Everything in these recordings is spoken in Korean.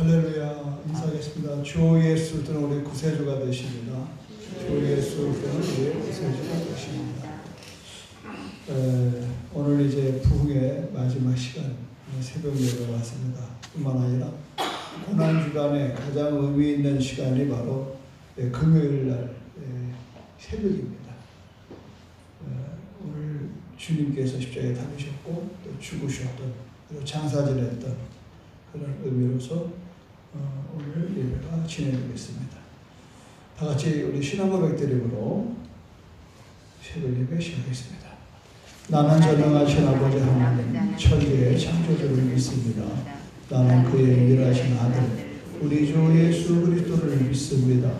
할렐루야. 인사하겠습니다. 주 예수 그리스도는 우리 구세주가 되십니다. 주 예수 그리스도는 우리 구세주가 되십니다. 오늘 이제 부흥의 마지막 시간 새벽 예배가 왔습니다. 뿐만 아니라 고난주간에 가장 의미 있는 시간이 바로 금요일날 새벽입니다. 오늘 주님께서 십자가에 달리셨고 또 죽으셨던 그리고 장사 지냈던 그런 의미로서 오늘 예배가 진행되겠습니다. 다 같이 우리 신앙고백 드림으로 새벽 예배 시작하겠습니다. 나는 전능하신 아버지 하나님 천지의 창조주를 믿습니다. 나는 그의 일하신 아들 우리 주 예수 그리스도를 믿습니다.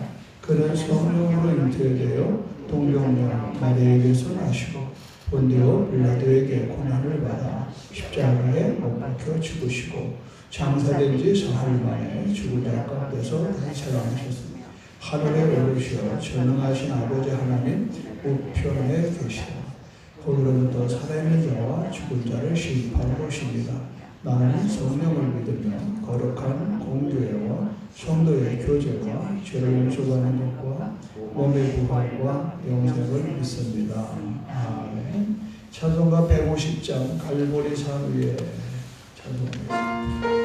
그는 성령으로 잉태되어 동정녀 마리아에게서 나시고 본디오 빌라도에게 고난을 받아 십자가에 못 박혀 죽으시고 장사된 지 사흘 만에 죽은 자 가운데서 다시 살아나셨습니다. 하늘에 오르시어 전능하신 아버지 하나님 우편에 계시다. 거기로부터 살아있는 자와 죽은 자를 심판하러 오십니다. 나는 성령을 믿으며 거룩한 공교회와 성도의 교제와 죄를 용서받는 것과 몸의 부활과 영생을 믿습니다. 아멘. 찬송가 150장 갈보리 산 위에 찬송합니다.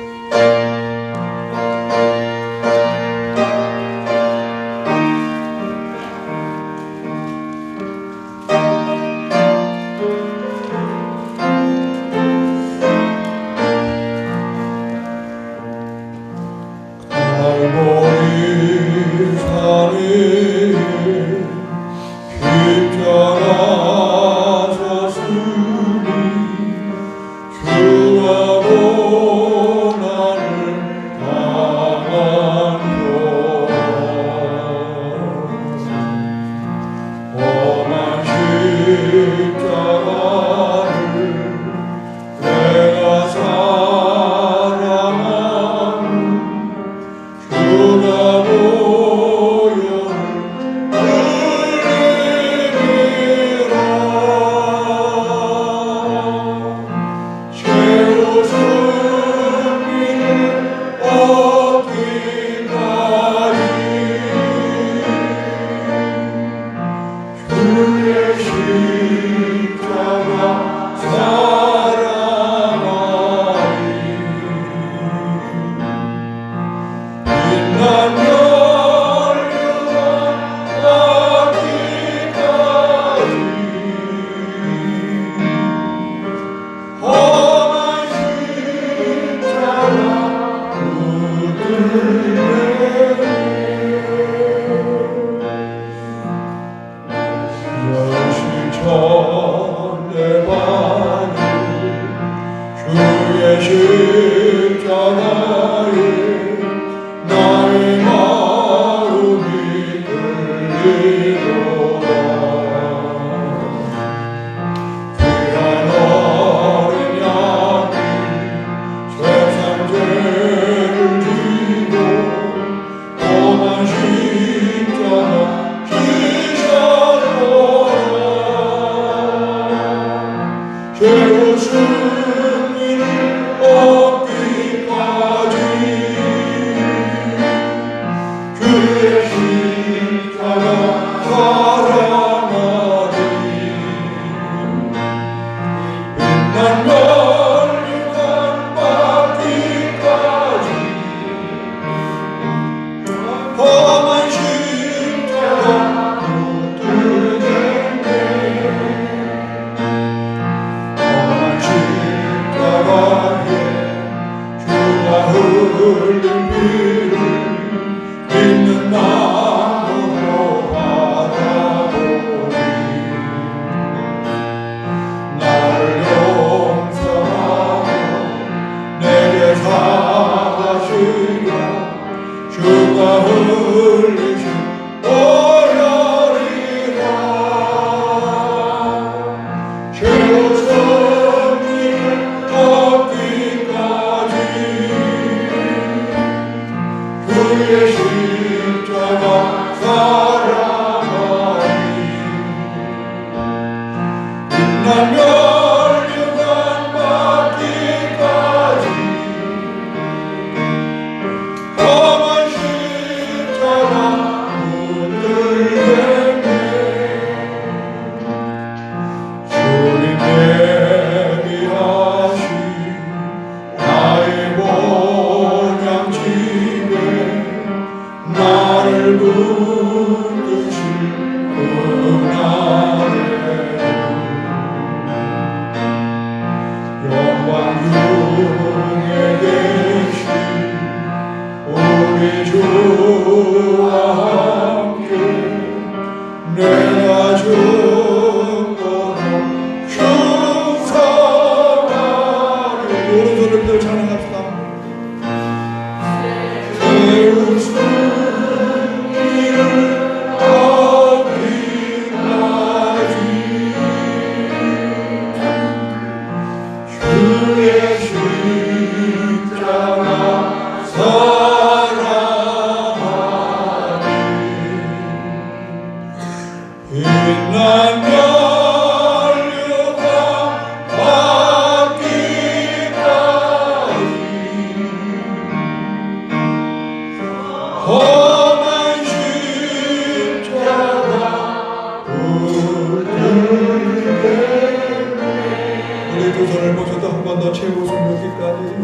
손을 보셔도 한 번 더 채우소서. 여기까지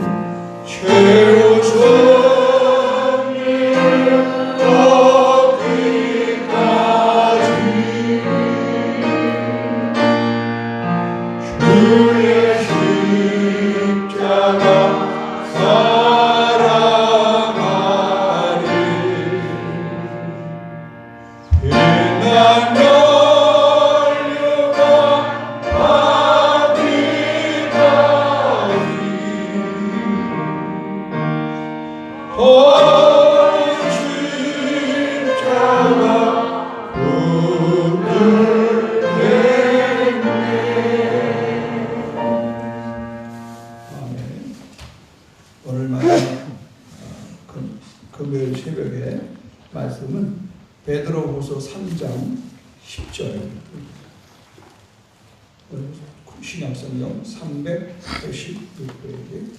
채우소서. 오늘 금요일 새벽에 말씀은 베드로후서 3장 10절 신약성경 386페이지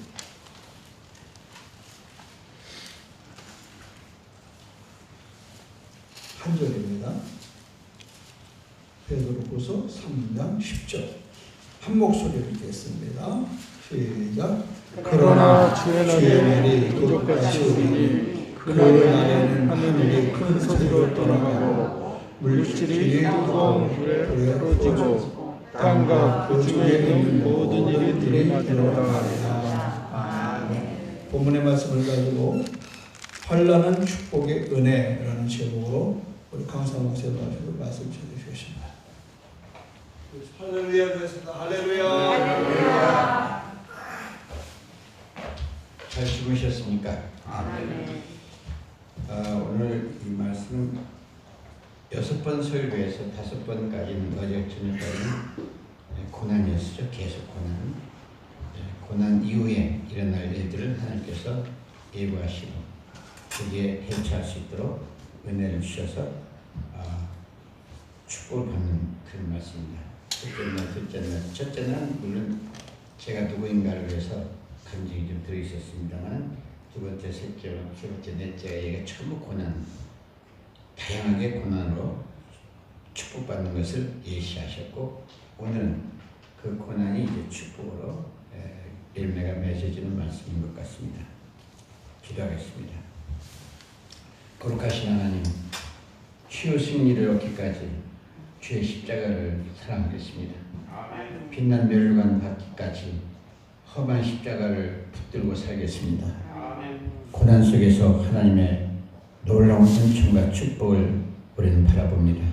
한 절입니다. 베드로후서 3장 10절 한 목소리로 읽겠습니다. 시작. 그러나 주의 날이 기적같이 오리니 그 날에는 하늘이 큰 소리로 떠나가고 물질이 뜨거운 불에 떨어지고 땅과 그 중에 있는 모든 일이 드러나리라. 본문의 말씀을 가지고 환난은 축복의 은혜라는 제목으로 우리 강사 목사님 말씀 전해주셨습니다. 할렐루야 그랬습니다. 할렐루야. 잘 주무셨습니까? 오늘 이 말씀은 6번 설교에서 5번까지는 어제 저녁까지는 고난이었죠. 계속 고난 이후에 일어날 일들을 하나님께서 예고하시고 거기에 해체할 수 있도록 은혜를 주셔서 축복을 받는 그런 말씀입니다. 첫째 날 물론 제가 누구인가를 위해서 감정이 좀 들어있었습니다만 두 번째, 세 번째, 넷째가 얘가 전부 고난, 다양하게 고난으로 축복받는 것을 예시하셨고 오늘은 그 고난이 이제 축복으로 열매가 맺어지는 말씀인 것 같습니다. 기도하겠습니다. 거룩하신 하나님, 치유 승리를 얻기까지 주의 십자가를 사랑하겠습니다. 빛난 멸관 받기까지 험한 십자가를 붙들고 살겠습니다. 고난 속에서 하나님의 놀라운 은총과 축복을 우리는 바라봅니다.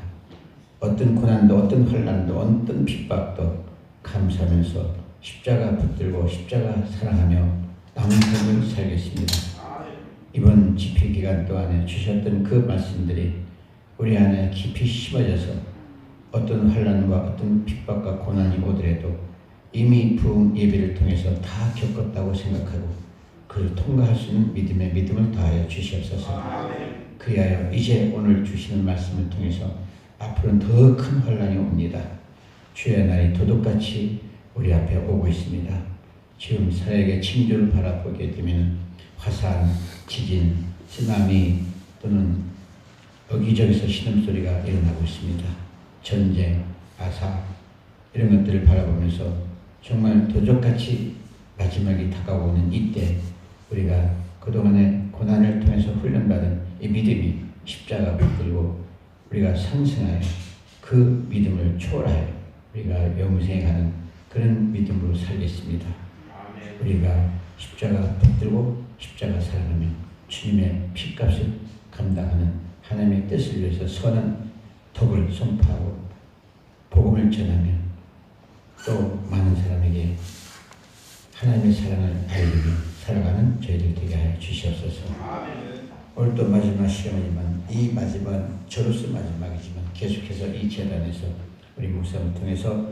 어떤 고난도 어떤 환난도 어떤 핍박도 감사하면서 십자가 붙들고 십자가 사랑하며 남은 삶을 살겠습니다. 이번 집회 기간 동안에 주셨던 그 말씀들이 우리 안에 깊이 심어져서 어떤 환난과 어떤 핍박과 고난이 오더라도 이미 부흥 예배를 통해서 다 겪었다고 생각하고 그를 통과할 수 있는 믿음을 더하여 주시옵소서. 그리하여 이제 오늘 주시는 말씀을 통해서 앞으로는 더 큰 환난이 옵니다. 주의 날이 도둑같이 우리 앞에 오고 있습니다. 지금 사회의 징조를 바라보게 되면 화산, 지진, 쓰나미 또는 여기저기서 신음소리가 일어나고 있습니다. 전쟁, 아사 이런 것들을 바라보면서 정말 도적같이 마지막이 다가오는 이때 우리가 그동안의 고난을 통해서 훈련받은 이 믿음이 십자가 붙들고 우리가 상승하여 그 믿음을 초월하여 우리가 영생에 가는 그런 믿음으로 살겠습니다. 우리가 십자가 붙들고 십자가 사랑하며 주님의 피값을 감당하는 하나님의 뜻을 위해서 선한 덕을 선포하고 복음을 전하며 또 많은 사람에게 하나님의 사랑을 알리며 살아가는 저희들 되게 하여 주시옵소서. 오늘 또 마지막 시간이지만 이 마지막은 저로서 마지막이지만 계속해서 이 재단에서 우리 목사님을 통해서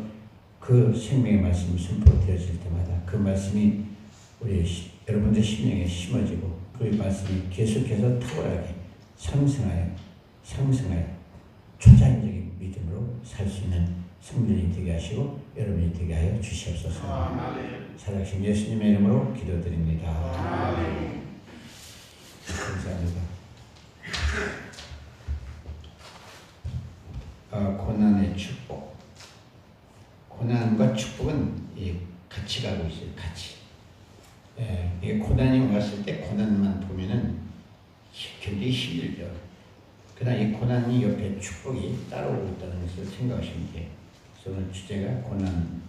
그 생명의 말씀이 선포되어질 때마다 그 말씀이 우리 여러분들 심령에 심어지고 그 말씀이 계속해서 탁월하게 상승하여 초자연적인 믿음으로 살 수 있는 성도들이 되게 하시고 여러분이 되게 하여 주시옵소서. 살아계신 예수님의 이름으로 기도드립니다. 감사합니다. 고난의 축복. 고난과 축복은 이 같이 가고 있어요. 같이. 이게 고난이 왔을 때 고난만 보면은 굉장히 힘들죠. 그러나 이 고난이 옆에 축복이 따라오고 있다는 것을 생각하시면 돼요. 그래서 오늘 주제가 고난은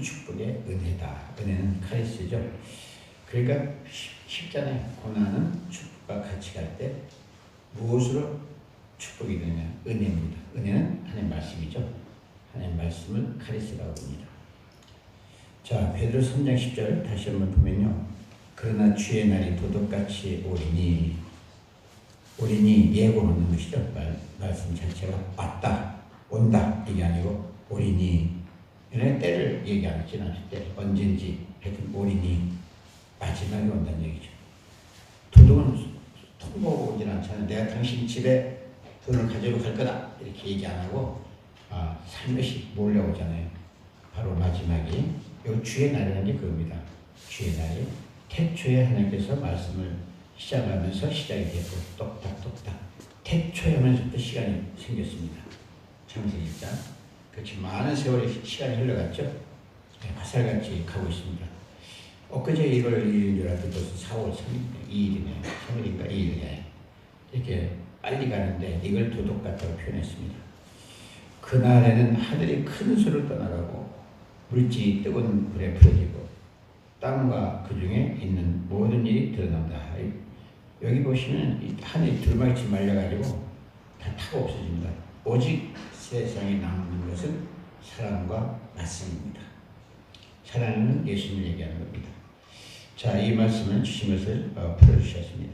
축복의 은혜다. 은혜는 카리스죠. 그러니까 쉽잖아요. 고난은 축복과 같이 갈 때 무엇으로 축복이 되느냐? 은혜입니다. 은혜는 하나님 말씀이죠. 하나님 말씀을 카리스라고 합니다. 자, 베드로 3장 10절 다시 한번 보면요. 그러나 주의 날이 도둑같이 오리니 예고하는 것이죠. 말씀 자체가 왔다, 온다 이게 아니고 오리니. 이런 때를 얘기하지는 않을 때 언젠지 하여튼 오리니 마지막에 온다는 얘기죠. 도둑은 통보하고 오진 않잖아요. 내가 당신 집에 돈을 가지고 갈 거다 이렇게 얘기 안 하고 살며시 몰려오잖아요. 바로 마지막이 요 주의 날이라는 게 그겁니다. 주의 날이 태초에 하나님께서 말씀을 시작하면서 시작이 되고 똑딱똑딱 태초에 하면서부터 시간이 생겼습니다. 창세기 1장. 그렇지 많은 세월이 시간이 흘러갔죠. 화살같이 가고 있습니다. 엊그제 1월 1일인 줄 알았더니 벌써 4월 2일이네. 3일인가 2일이네. 이렇게 빨리 가는데 이걸 도둑같다고 표현했습니다. 그날에는 하늘이 큰 소리를 떠나가고 물질이 뜨거운 불에 풀어지고 땅과 그 중에 있는 모든 일이 드러난다. 여기 보시면 이 하늘이 두루마기같이 말려가지고 다 타고 없어집니다. 오직 세상에 남는 것은 사랑과 말씀입니다. 사랑은 예수님을 얘기하는 겁니다. 자, 이 말씀을 주신 것을 풀어주셨습니다.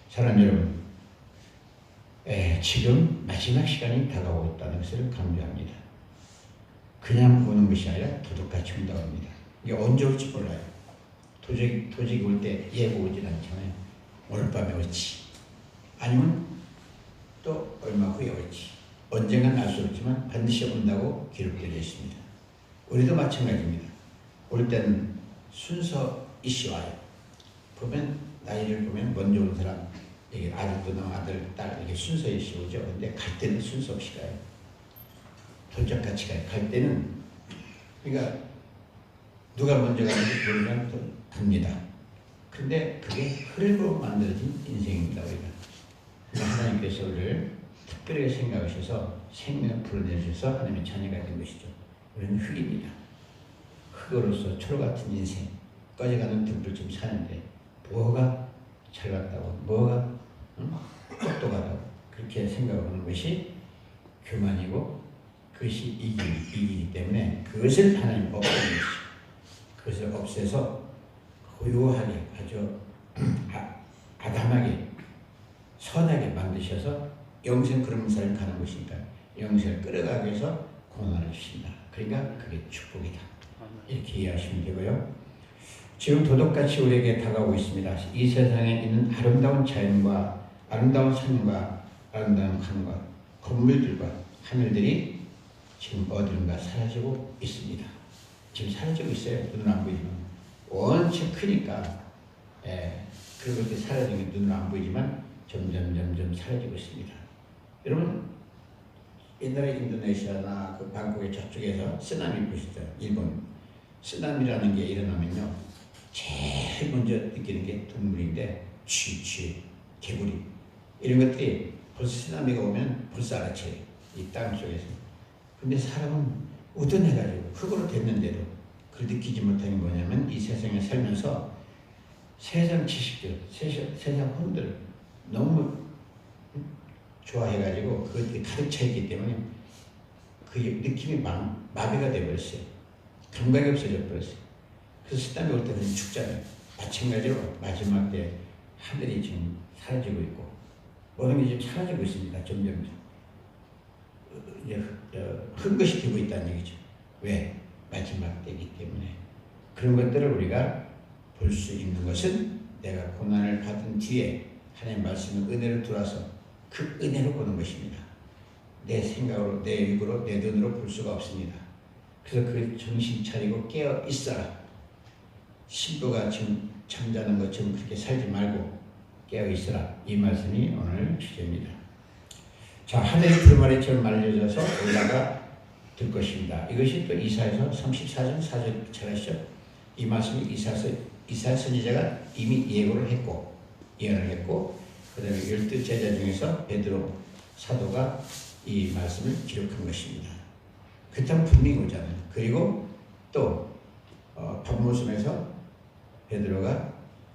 사랑하는 여러분, 지금 마지막 시간이 다가오고 있다는 것을 강조합니다. 그냥 보는 것이 아니라 도둑같이 온다고 합니다. 이게 언제 올지 몰라요. 도적이 올 때 예고 오진 않잖아요. 오늘 밤에 올지 아니면 또 얼마 후에 올지 언젠간 알 수 없지만 반드시 온다고 기록되어 있습니다. 우리도 마찬가지입니다. 올 때는 순서 이시 와요. 보면 나이를 보면 먼저 온 사람 이게 아들도 아들, 딸 이게 순서 이시 오죠. 근데 갈 때는 순서 없이 가요. 도적같이 가요. 갈 때는 그러니까 누가 먼저 가는지 모르면 또 갑니다. 근데 그게 흐름으로 만들어진 인생입니다. 우리가. 하나님께서 우리를 특별하게 생각하셔서 생명을 불어내셔서 하나님의 자녀가 된 것이죠. 우리는 흙입니다. 흙으로서 초록 같은 인생, 꺼져가는 등불쯤 사는데 뭐가 잘 갔다고, 뭐가 똑똑하다고 그렇게 생각하는 것이 교만이고 그것이 이기기 때문에 그것을 하나님 없애는 것이죠. 그것을 없애서 고요하게 아주 아담하게 선하게 만드셔서 영생 그런 삶을 가는 것이니까 영생을 끌어가기 위해서 고난을 주신다. 그러니까 그게 축복이다. 이렇게 이해하시면 되고요. 지금 도둑같이 우리에게 다가오고 있습니다. 이 세상에 있는 아름다운 자연과 아름다운 산과 아름다운 강과 건물들과 하늘들이 지금 어디론가 사라지고 있습니다. 지금 사라지고 있어요. 눈은 안 보이지만 원체 크니까 그리고 이렇게 사라지는 게 눈은 안 보이지만 점점 사라지고 있습니다. 여러분 옛날에 인도네시아나 그 방콕의 저쪽에서 쓰나미 보시죠. 일본 쓰나미라는 게 일어나면요 제일 먼저 느끼는 게 동물인데 쥐, 개구리 이런 것들이 벌써 쓰나미가 오면 벌써 알아채요. 이 땅 속에서. 근데 사람은 우둔해가지고 흙으로 됐는데도 그걸 느끼지 못하는 게 뭐냐면 이 세상에 살면서 세상 지식들, 세상 혼들 너무 좋아해가지고 그것들이 가득 차 있기 때문에 그 느낌이 마비가 돼버렸어요. 감각이 없어져 버렸어요. 그래서 쓰나미 올 때는 죽잖아요. 마찬가지로 마지막 때 하늘이 지금 사라지고 있고 모든 게 지금 사라지고 있습니다. 점점 큰 것이 되고 있다는 얘기죠. 왜? 마지막 때이기 때문에. 그런 것들을 우리가 볼 수 있는 것은 내가 고난을 받은 뒤에 하나님 말씀은 은혜를 들어와서 그 은혜로 보는 것입니다. 내 생각으로, 내 입으로, 내 눈으로 볼 수가 없습니다. 그래서 그 정신 차리고 깨어 있어라. 신부가 지금 잠자는 것처럼 그렇게 살지 말고 깨어 있어라. 이 말씀이 오늘 주제입니다. 자, 하늘이 두루마리처럼 말려져서 올라가 들 것입니다. 이것이 또 이사야서 34장 4절 잘하시죠? 이 말씀이 이사야 선지자가 이미 예언을 했고 그 다음에 12제자 중에서 베드로 사도가 이 말씀을 기록한 것입니다. 그렇다면 분명히 오잖아요. 그리고 또 밤모섬에서 베드로가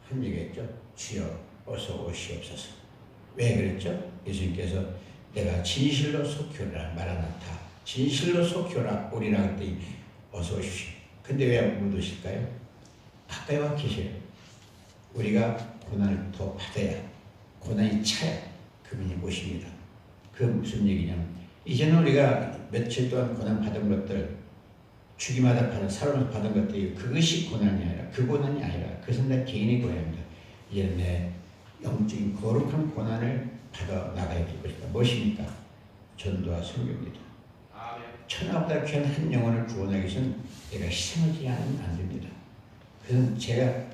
한 얘기 했죠. 주여 어서 오시옵소서. 왜 그랬죠? 예수님께서 내가 진실로 속히 오라 마라나타 진실로 속히 오리라 했더니 어서 오십시오. 근데 왜 못 오실까요? 가까이 와 계셔요. 우리가 고난을 더 받아야 고난이 차야 그분이 오십니다. 그 무슨 얘기냐면 이제는 우리가 며칠 동안 고난 받은 것들 주기마다 살아오면서 받은 것들이 그것이 고난이 아니라 그 고난이 아니라 그것은 내 개인의 고난입니다. 이제는 내 영적인 거룩한 고난을 받아 나가야 될 것이다. 무엇입니까? 전도와 선교입니다. 천하보다 귀한 한 영혼을 구원하기 위해서는 내가 희생하지 않으면 안 됩니다. 그래서 제가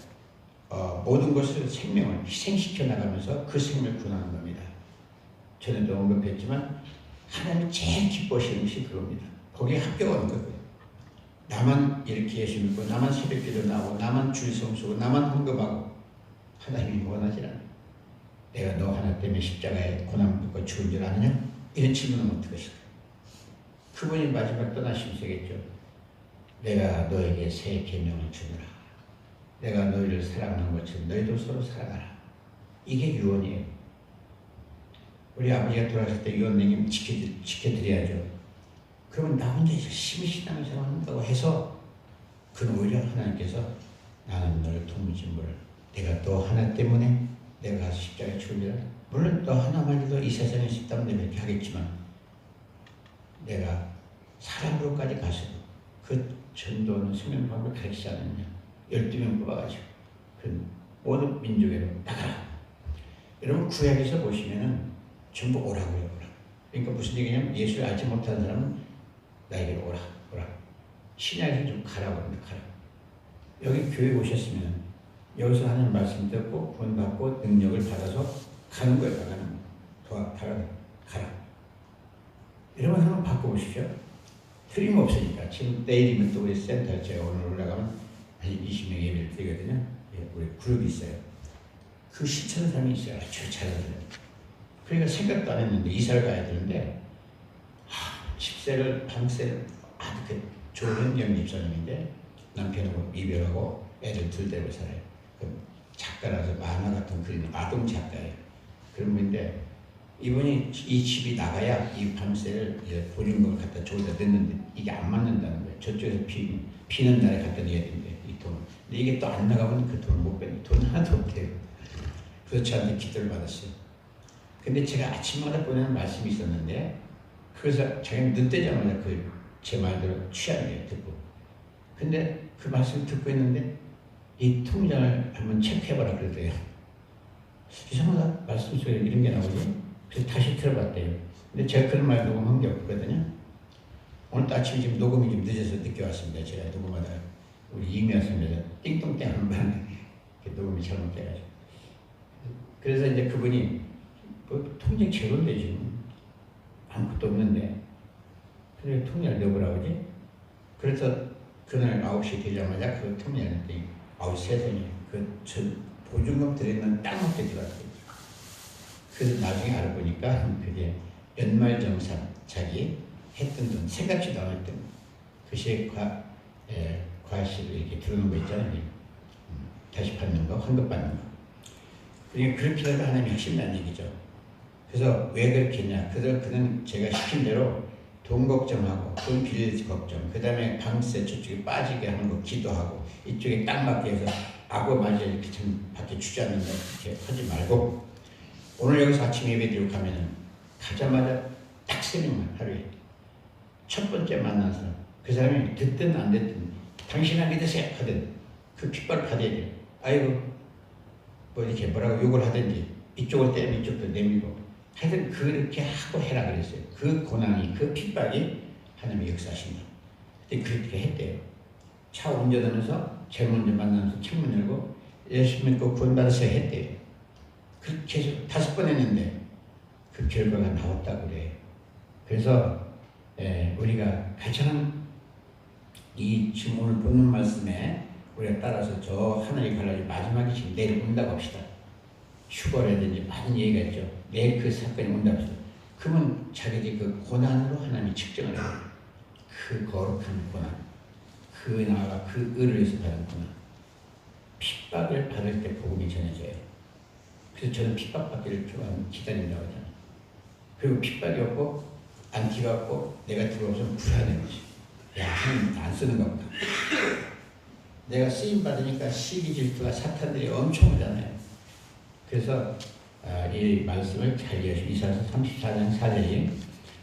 모든 것을 생명을 희생시켜 나가면서 그 생명을 구원하는 겁니다. 전에도 언급했지만 하나님 제일 기뻐하시는 것이 그겁니다. 거기에 합격하는 거예요. 나만 이렇게 예수 믿고 나만 새벽기도 나오고 나만 주일 성수고 나만 헌금하고 하나님이 원하지 않아요. 내가 너 하나 때문에 십자가에 고난 받고 죽은 줄 아느냐? 이런 질문은 어떻게 하실까요? 그분이 마지막 떠나시면서 겠죠. 내가 너에게 새 계명을 주노라. 내가 너희를 사랑하는 것처럼 너희도 서로 사랑하라. 이게 유언이에요. 우리 아버지가 돌아가실 때 유언 내기면 지켜드려야죠. 그러면 나 혼자 열심히 신앙생활 한다고 해서 그는 오히려 하나님께서 나는 너를 도무지물을 내가 너 하나 때문에 내가 가서 십자가에 죽으리라. 물론 너 하나만이라도 이 세상에 있다면 내가 이렇게 하겠지만 내가 사람으로까지 가서도 그 전도는 생명 방법을 가르치지 않았냐. 12명 뽑아가지고 그 모든 민족에로 나가라. 여러분 구약에서 보시면은 전부 오라고요. 오라. 그러니까 무슨 얘기냐면 예수를 알지 못하는 사람은 나에게로 오라. 신약에서 좀 가라고 합니다. 가라. 여기 교회 오셨으면 여기서 하는 말씀 듣고 구원받고 능력을 받아서 가는 거예요. 가라. 여러분 한번 바꿔보십시오. 틀림없으니까 지금 내일이면 또 우리 센터에 제가 오늘 올라가면 한 20명 예배를 드리거든요. 우리 그룹이 있어요. 그 실천하는 사람이 있어요. 아주 잘하는 사람. 그러니까 생각도 안 했는데 이사를 가야 되는데 집세를 밤새를 아주 좋은 영립사님인데 남편하고 이별하고 애들 둘 데리고 살아요. 작가라서 만화 같은 그림 아동 작가예요. 그런 분인데 이분이 이 집이 나가야 이 밤새를 보증금을 갖다 저기다 넣는데 이게 안 맞는다는 거예요. 저쪽에서 비는 날에 갖다 넣어야 되는데 이 돈을. 근데 이게 또 안 나가면 그 돈을 못 빼는 돈 하나도 없대요. 그래서 저한테 기도를 받았어요. 근데 제가 아침마다 보내는 말씀이 있었는데 그래서 자기는 눈 떼자마자 제 말대로 취하네요. 듣고. 근데 그 말씀 듣고 있는데 이 통장을 한번 체크해봐라 그러더래요. 이상하다. 말씀 속에 이런 게 나오지? 그래서 다시 들어봤대요. 근데 제가 그런 말 녹음한 게 없거든요. 오늘 아침에 지금 녹음이 좀 늦어서 늦게 왔습니다. 제가 녹음하다가 우리 이미아 선배가 띵동땡 하는 바람에 녹음이 잘못돼가지고. 그래서 이제 그분이 통장 제로인데 지금 아무것도 없는데 그래 통장을 넣어보라고 하지? 그래서 그날 9시 되자마자 그 통장을 냈더니 세상에 보증금 들어있는 딱 맞게 들어갔어요. 그래서 나중에 알아보니까 그게 연말정산 자기 했던 돈 생각지도 않았던 그시에 과실을 이렇게 들어오는 거 있잖아요. 다시 받는 거, 환급 받는 거. 그러니까 그렇게 해서 하나님이 하신다는 얘기죠. 그래서 왜 그렇게 했냐. 그는 제가 시킨 대로 돈 걱정하고 돈 빌릴 걱정, 그 다음에 방세 저쪽에 빠지게 하는 거 기도하고 이쪽에 딱 맞게 해서 악어 맞아 이렇게 참 밖에 주지 않는 거 이렇게 하지 말고 오늘 여기서 아침 예배 드리고 가면은 가자마자 딱 3명만 하루에 첫 번째 만난 사람 그 사람이 듣든 안 듣든 당신 안 믿으세요 하든 그 핏발을 받아야 돼요. 아이고 뭐 이렇게 뭐라고 욕을 하든지 이쪽을 때리면 이쪽도 내밀고 하여튼 그렇게 하고 해라 그랬어요. 그 고난이 그 핏발이 하나님의 역사하신다. 근데 그렇게 했대요. 차 운전하면서 제일 먼저 만나면서 창문 열고 예수 믿고 구원받으세요 했대요. 그렇게 해서 5번 했는데 그 결과가 나왔다고 그래요. 그래서 우리가 가장 이 지금 오늘 보는 말씀에 우리가 따라서 저 하늘이 갈라진 마지막이 지금 내일 온다고 합시다. 휴거라든지 많은 얘기가 있죠. 내일 그 사건이 온다고 합시다. 그러면 자기들이 그 고난으로 하나님이 측정을 해요. 그 거룩한 고난, 그 나와 그 의를 위해서 받은 고난, 핍박을 받을 때 복음이 전해져요. 그래서 저는 핍박받기를 기다린다고 하잖아요. 그리고 핍박이 없고 안티가 없고 내가 들어오면 불안한 거지. 야, 하나님 안 쓰는가 보다. 내가 쓰임 받으니까 시기 질투가 사탄들이 엄청 오잖아요. 그래서 이 말씀을 잘 이해하시고 이사야서 34장 4절이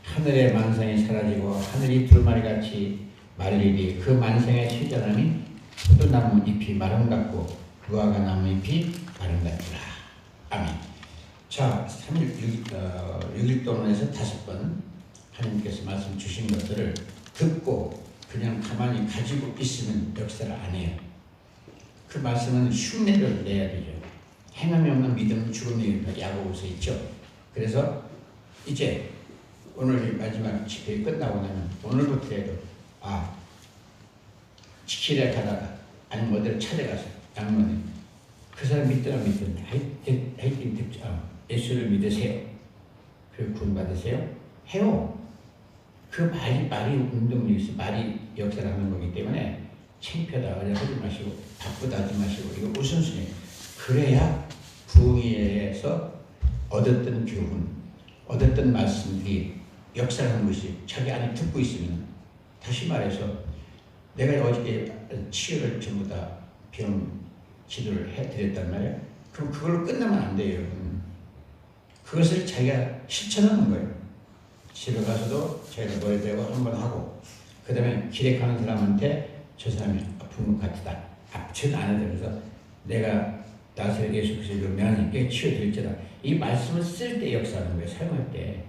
하늘의 만상이 사라지고 하늘이 두루마리같이 말리리 그 만상의 실전함이 포도나무 잎이 마름 같고 무화과 나무 잎이 마름 같더라. 아멘. 자, 6일 동안에서 5번 하나님께서 말씀 주신 것들을 듣고 그냥 가만히 가지고 있으면 역사를 안 해요. 그 말씀은 흉내를 내야 되죠. 행함이 없는 믿음은 죽음이 야고보서 있죠. 그래서 이제 오늘 마지막 집회 끝나고 나면 오늘부터라도 지키려 가다가 아니면 어디를 찾아가서 양문에 그 사람 믿더라 믿든다 하여튼 예수를 믿으세요. 그리고 구원받으세요. 해요. 그 말이 운동력이 있어. 말이 역사를 하는 거기 때문에 창피하다 하지 마시고 바쁘다 하지 마시고 이거 우선순위. 그래야 부흥회에서 얻었던 교훈, 얻었던 말씀들이 역사를 하는 것이 자기 안에 듣고 있으면 다시 말해서 내가 어저께 치유를 전부 다 병 치료를 해드렸단 말이에요. 그럼 그걸로 끝나면 안 돼요. 그것을 자기가 실천하는 거예요. 집에 가서도 자기가 뭐에 대고 한번 하고 그 다음에 길에 가는 사람한테 저 사람이 아픈 것 같다. 저는 안 해도 그래서 내가 나서 예수 그리스도로 명하니까 치유드릴지라 이 말씀을 쓸 때 역사하는 거예요. 사용할 때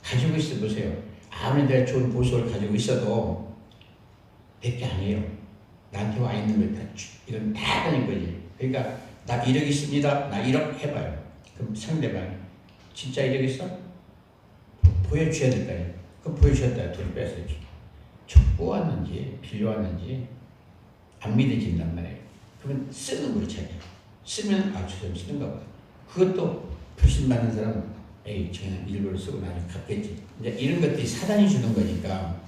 가지고 있어 보세요. 아무리 내가 좋은 보석을 가지고 있어도 100개 아니에요. 나한테 와 있는 걸 이건 다 다닐 거지. 그러니까 나 1억 있습니다. 나 1억 해봐요. 그럼 상대방이 진짜 1억 있어? 보여줘야 될 거 아니에요. 그럼 보여주셨다. 돈 뺏어야지. 족보 왔는지 빌려왔는지 안 믿어진단 말이에요. 그러면 쓰는 거예요. 자기가. 쓰면 저 사람 쓰는가 보다. 그것도 불신받는 사람은 저는 일부러 쓰고 나중에 갚겠지. 이제 이런 것들이 사단이 주는 거니까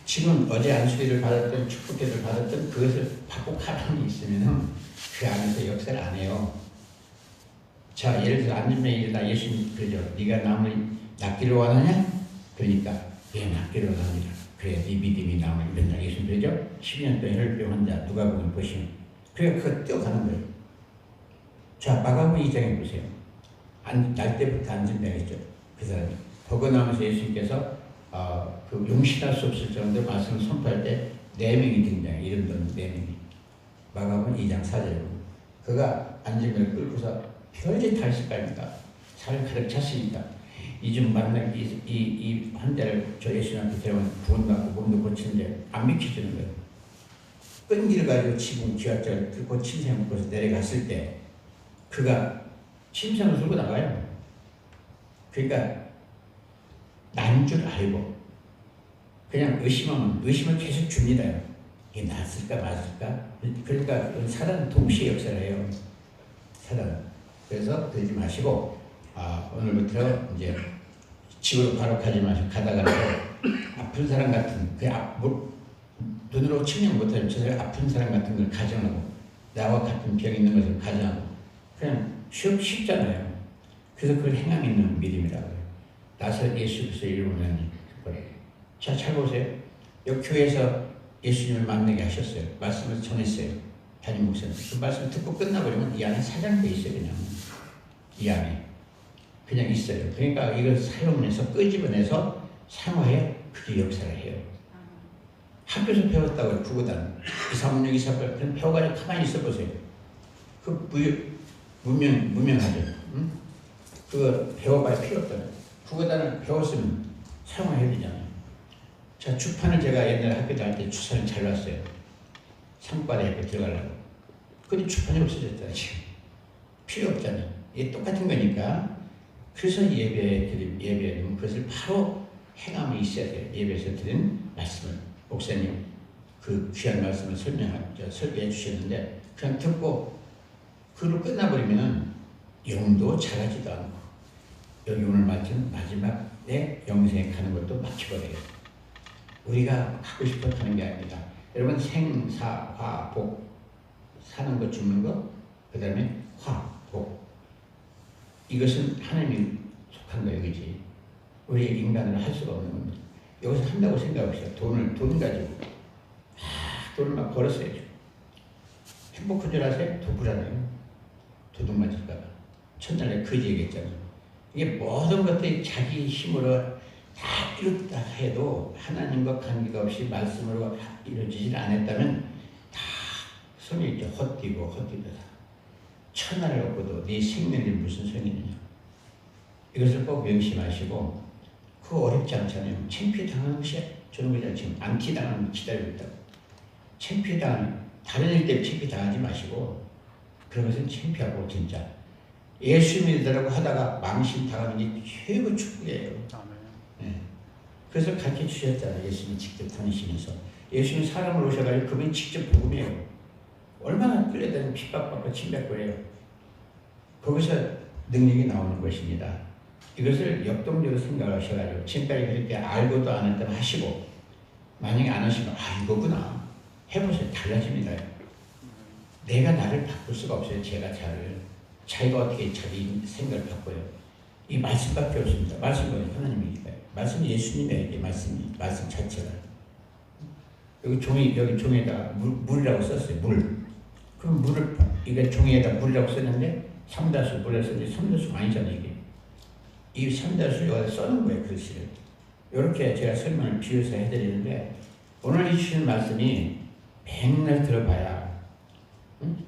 지금 어제 안수리를 받았던 축복회를 받았던 그것을 받고 가만히 있으면 그 안에서 역사를 안 해요. 자, 예를 들어 안전병이 일어나 예수님 그러죠. 네가 남을 낫기를 원하냐? 그러니까 낫기를 원합니다. 그래 네 믿음이 남을 이런다. 예수님 그러죠. 12년 동안 혈병 환자 누가복음 보시면 그래 그거 뛰어가는 거예요. 자, 마가복음 2장에 보세요. 날 때부터 안전병했죠. 그 사람이 보고 나면서 예수님께서 그 용신할 수 없을 정도로 말씀을 선포할 때 4명이 등장해요. 이름 든 4명이. 마가복음 2장 4절에 그가 안전병을 끌고서 별짓 다 했을 겁니다. 살을 가득 찼으니까 이좀 만나 이 환자를 저 예수님한테 데려오면 구원받고 몸도 고치는데 안 믿겨주는 거예요. 끈기를 가지고 지붕 기와장을 뚫고 침상을 묶어서 내려갔을 때 그가 침상을 들고 나가요. 그러니까 난 줄 알고 그냥 의심을 계속 줍니다. 이게 낫을까 맞을까? 그러니까 사단은 동시에 역사를 해요. 사단. 그래서 그러지 마시고 오늘부터 이제 집으로 바로 가지 마시고 가다가 아픈 사람 같은 눈으로 측량 못하면 저 사람 아픈 사람 같은 걸 가정하고 나와 같은 병 있는 것을 가정하고 그냥 쉽잖아요. 그래서 그걸 행함 있는 믿음이라고 해요. 나서 예수 그리스도 이루면 그래. 자, 잘 보세요. 여기 교회에서 예수님을 만나게 하셨어요. 말씀을 전했어요. 담임 목사님. 그 말씀 듣고 끝나버리면 이 안에 사장돼 있어요. 그냥 이 안에 그냥 있어요. 그러니까 이걸 사용해서 끄집어내서 사용해야 그게 역사를 해요. 학교에서 배웠다고 구구단 236, 248 그냥 배워가지고 가만히 있어 보세요. 그 무명하죠. 응? 그거 배워봐야 필요 없잖아요. 구구단을 배웠으면 사용해야 되잖아요. 자, 주판을 제가 옛날에 학교 다닐 때 주판을 잘 놨어요. 상과대 옆에 들어가려고. 근데 주판이 없어졌잖아요. 지금. 필요 없잖아요. 이게 똑같은 거니까. 그래서 예배는 그것을 바로 행함이 있어야 돼요. 예배에서 드린 말씀을 목사님 그 귀한 말씀을 설교해 주셨는데 그냥 듣고 그로 끝나버리면 영도 잘하지도 않고 여기 오늘 마친 마지막에 영생에 가는 것도 막혀버려요. 우리가 가고 싶어 하는 게 아닙니다. 여러분 생사화복 사는 것 죽는 것 그 다음에 화복 이것은 하나님이 속한 거예요. 그지? 우리 인간으로 할 수가 없는 겁니다. 여기서 한다고 생각합시다. 돈 가지고 돈을 막 벌었어야죠. 행복한 줄 아세요? 더 불안해요. 도둑 맞을까 봐. 첫날에 그지 얘기했잖아요. 이게 모든 것들이 자기 힘으로 다 이뤘다 해도 하나님과 관계가 없이 말씀으로 이루어지질 않았다면 다 손이 있죠. 헛디고 헛디다. 천하를 얻고도 네 생명이 무슨 소용이 있느냐. 이것을 꼭 명심하시고 그거 어렵지 않잖아요. 창피당하는 것이 저는 그냥 지금 안티당하는 기다리고 있다고. 창피당하는 다른 일 때문에 창피당하지 마시고 그런 것은 창피하고 진짜 예수 믿으라고 하다가 망신당하는 게 최고 축복이에요. 네. 그래서 가르쳐 주셨잖아요. 예수님 직접 다니시면서 예수님 사람을 오셔가지고 그분이 직접 복음이에요. 얼마나 끌려다니는 핍박받고 침뱉고 해요. 거기서 능력이 나오는 것입니다. 이것을 역동적으로 생각하셔가지고 지금까지 그렇게 알고도 안 했다면 하시고 만약에 안 하시면 이거구나 해보세요. 달라집니다. 내가 나를 바꿀 수가 없어요. 자기가 어떻게 자기 생각을 바꿔요. 이 말씀밖에 없습니다. 말씀은 하나님이니까요. 말씀은 예수님의 말씀 자체가. 여기 종이에다가 물이라고 썼어요. 물. 그럼 물을 이게 종이에다 물이라고 썼는데 삼다수 물을 썼는데 삼다수가 아니잖아요. 이게. 이 삼다수를 여기다 써는 거예요. 글씨를. 이렇게 제가 설명을 비유해서 해드리는데 오늘 이 주신 말씀이 맨날 들어봐야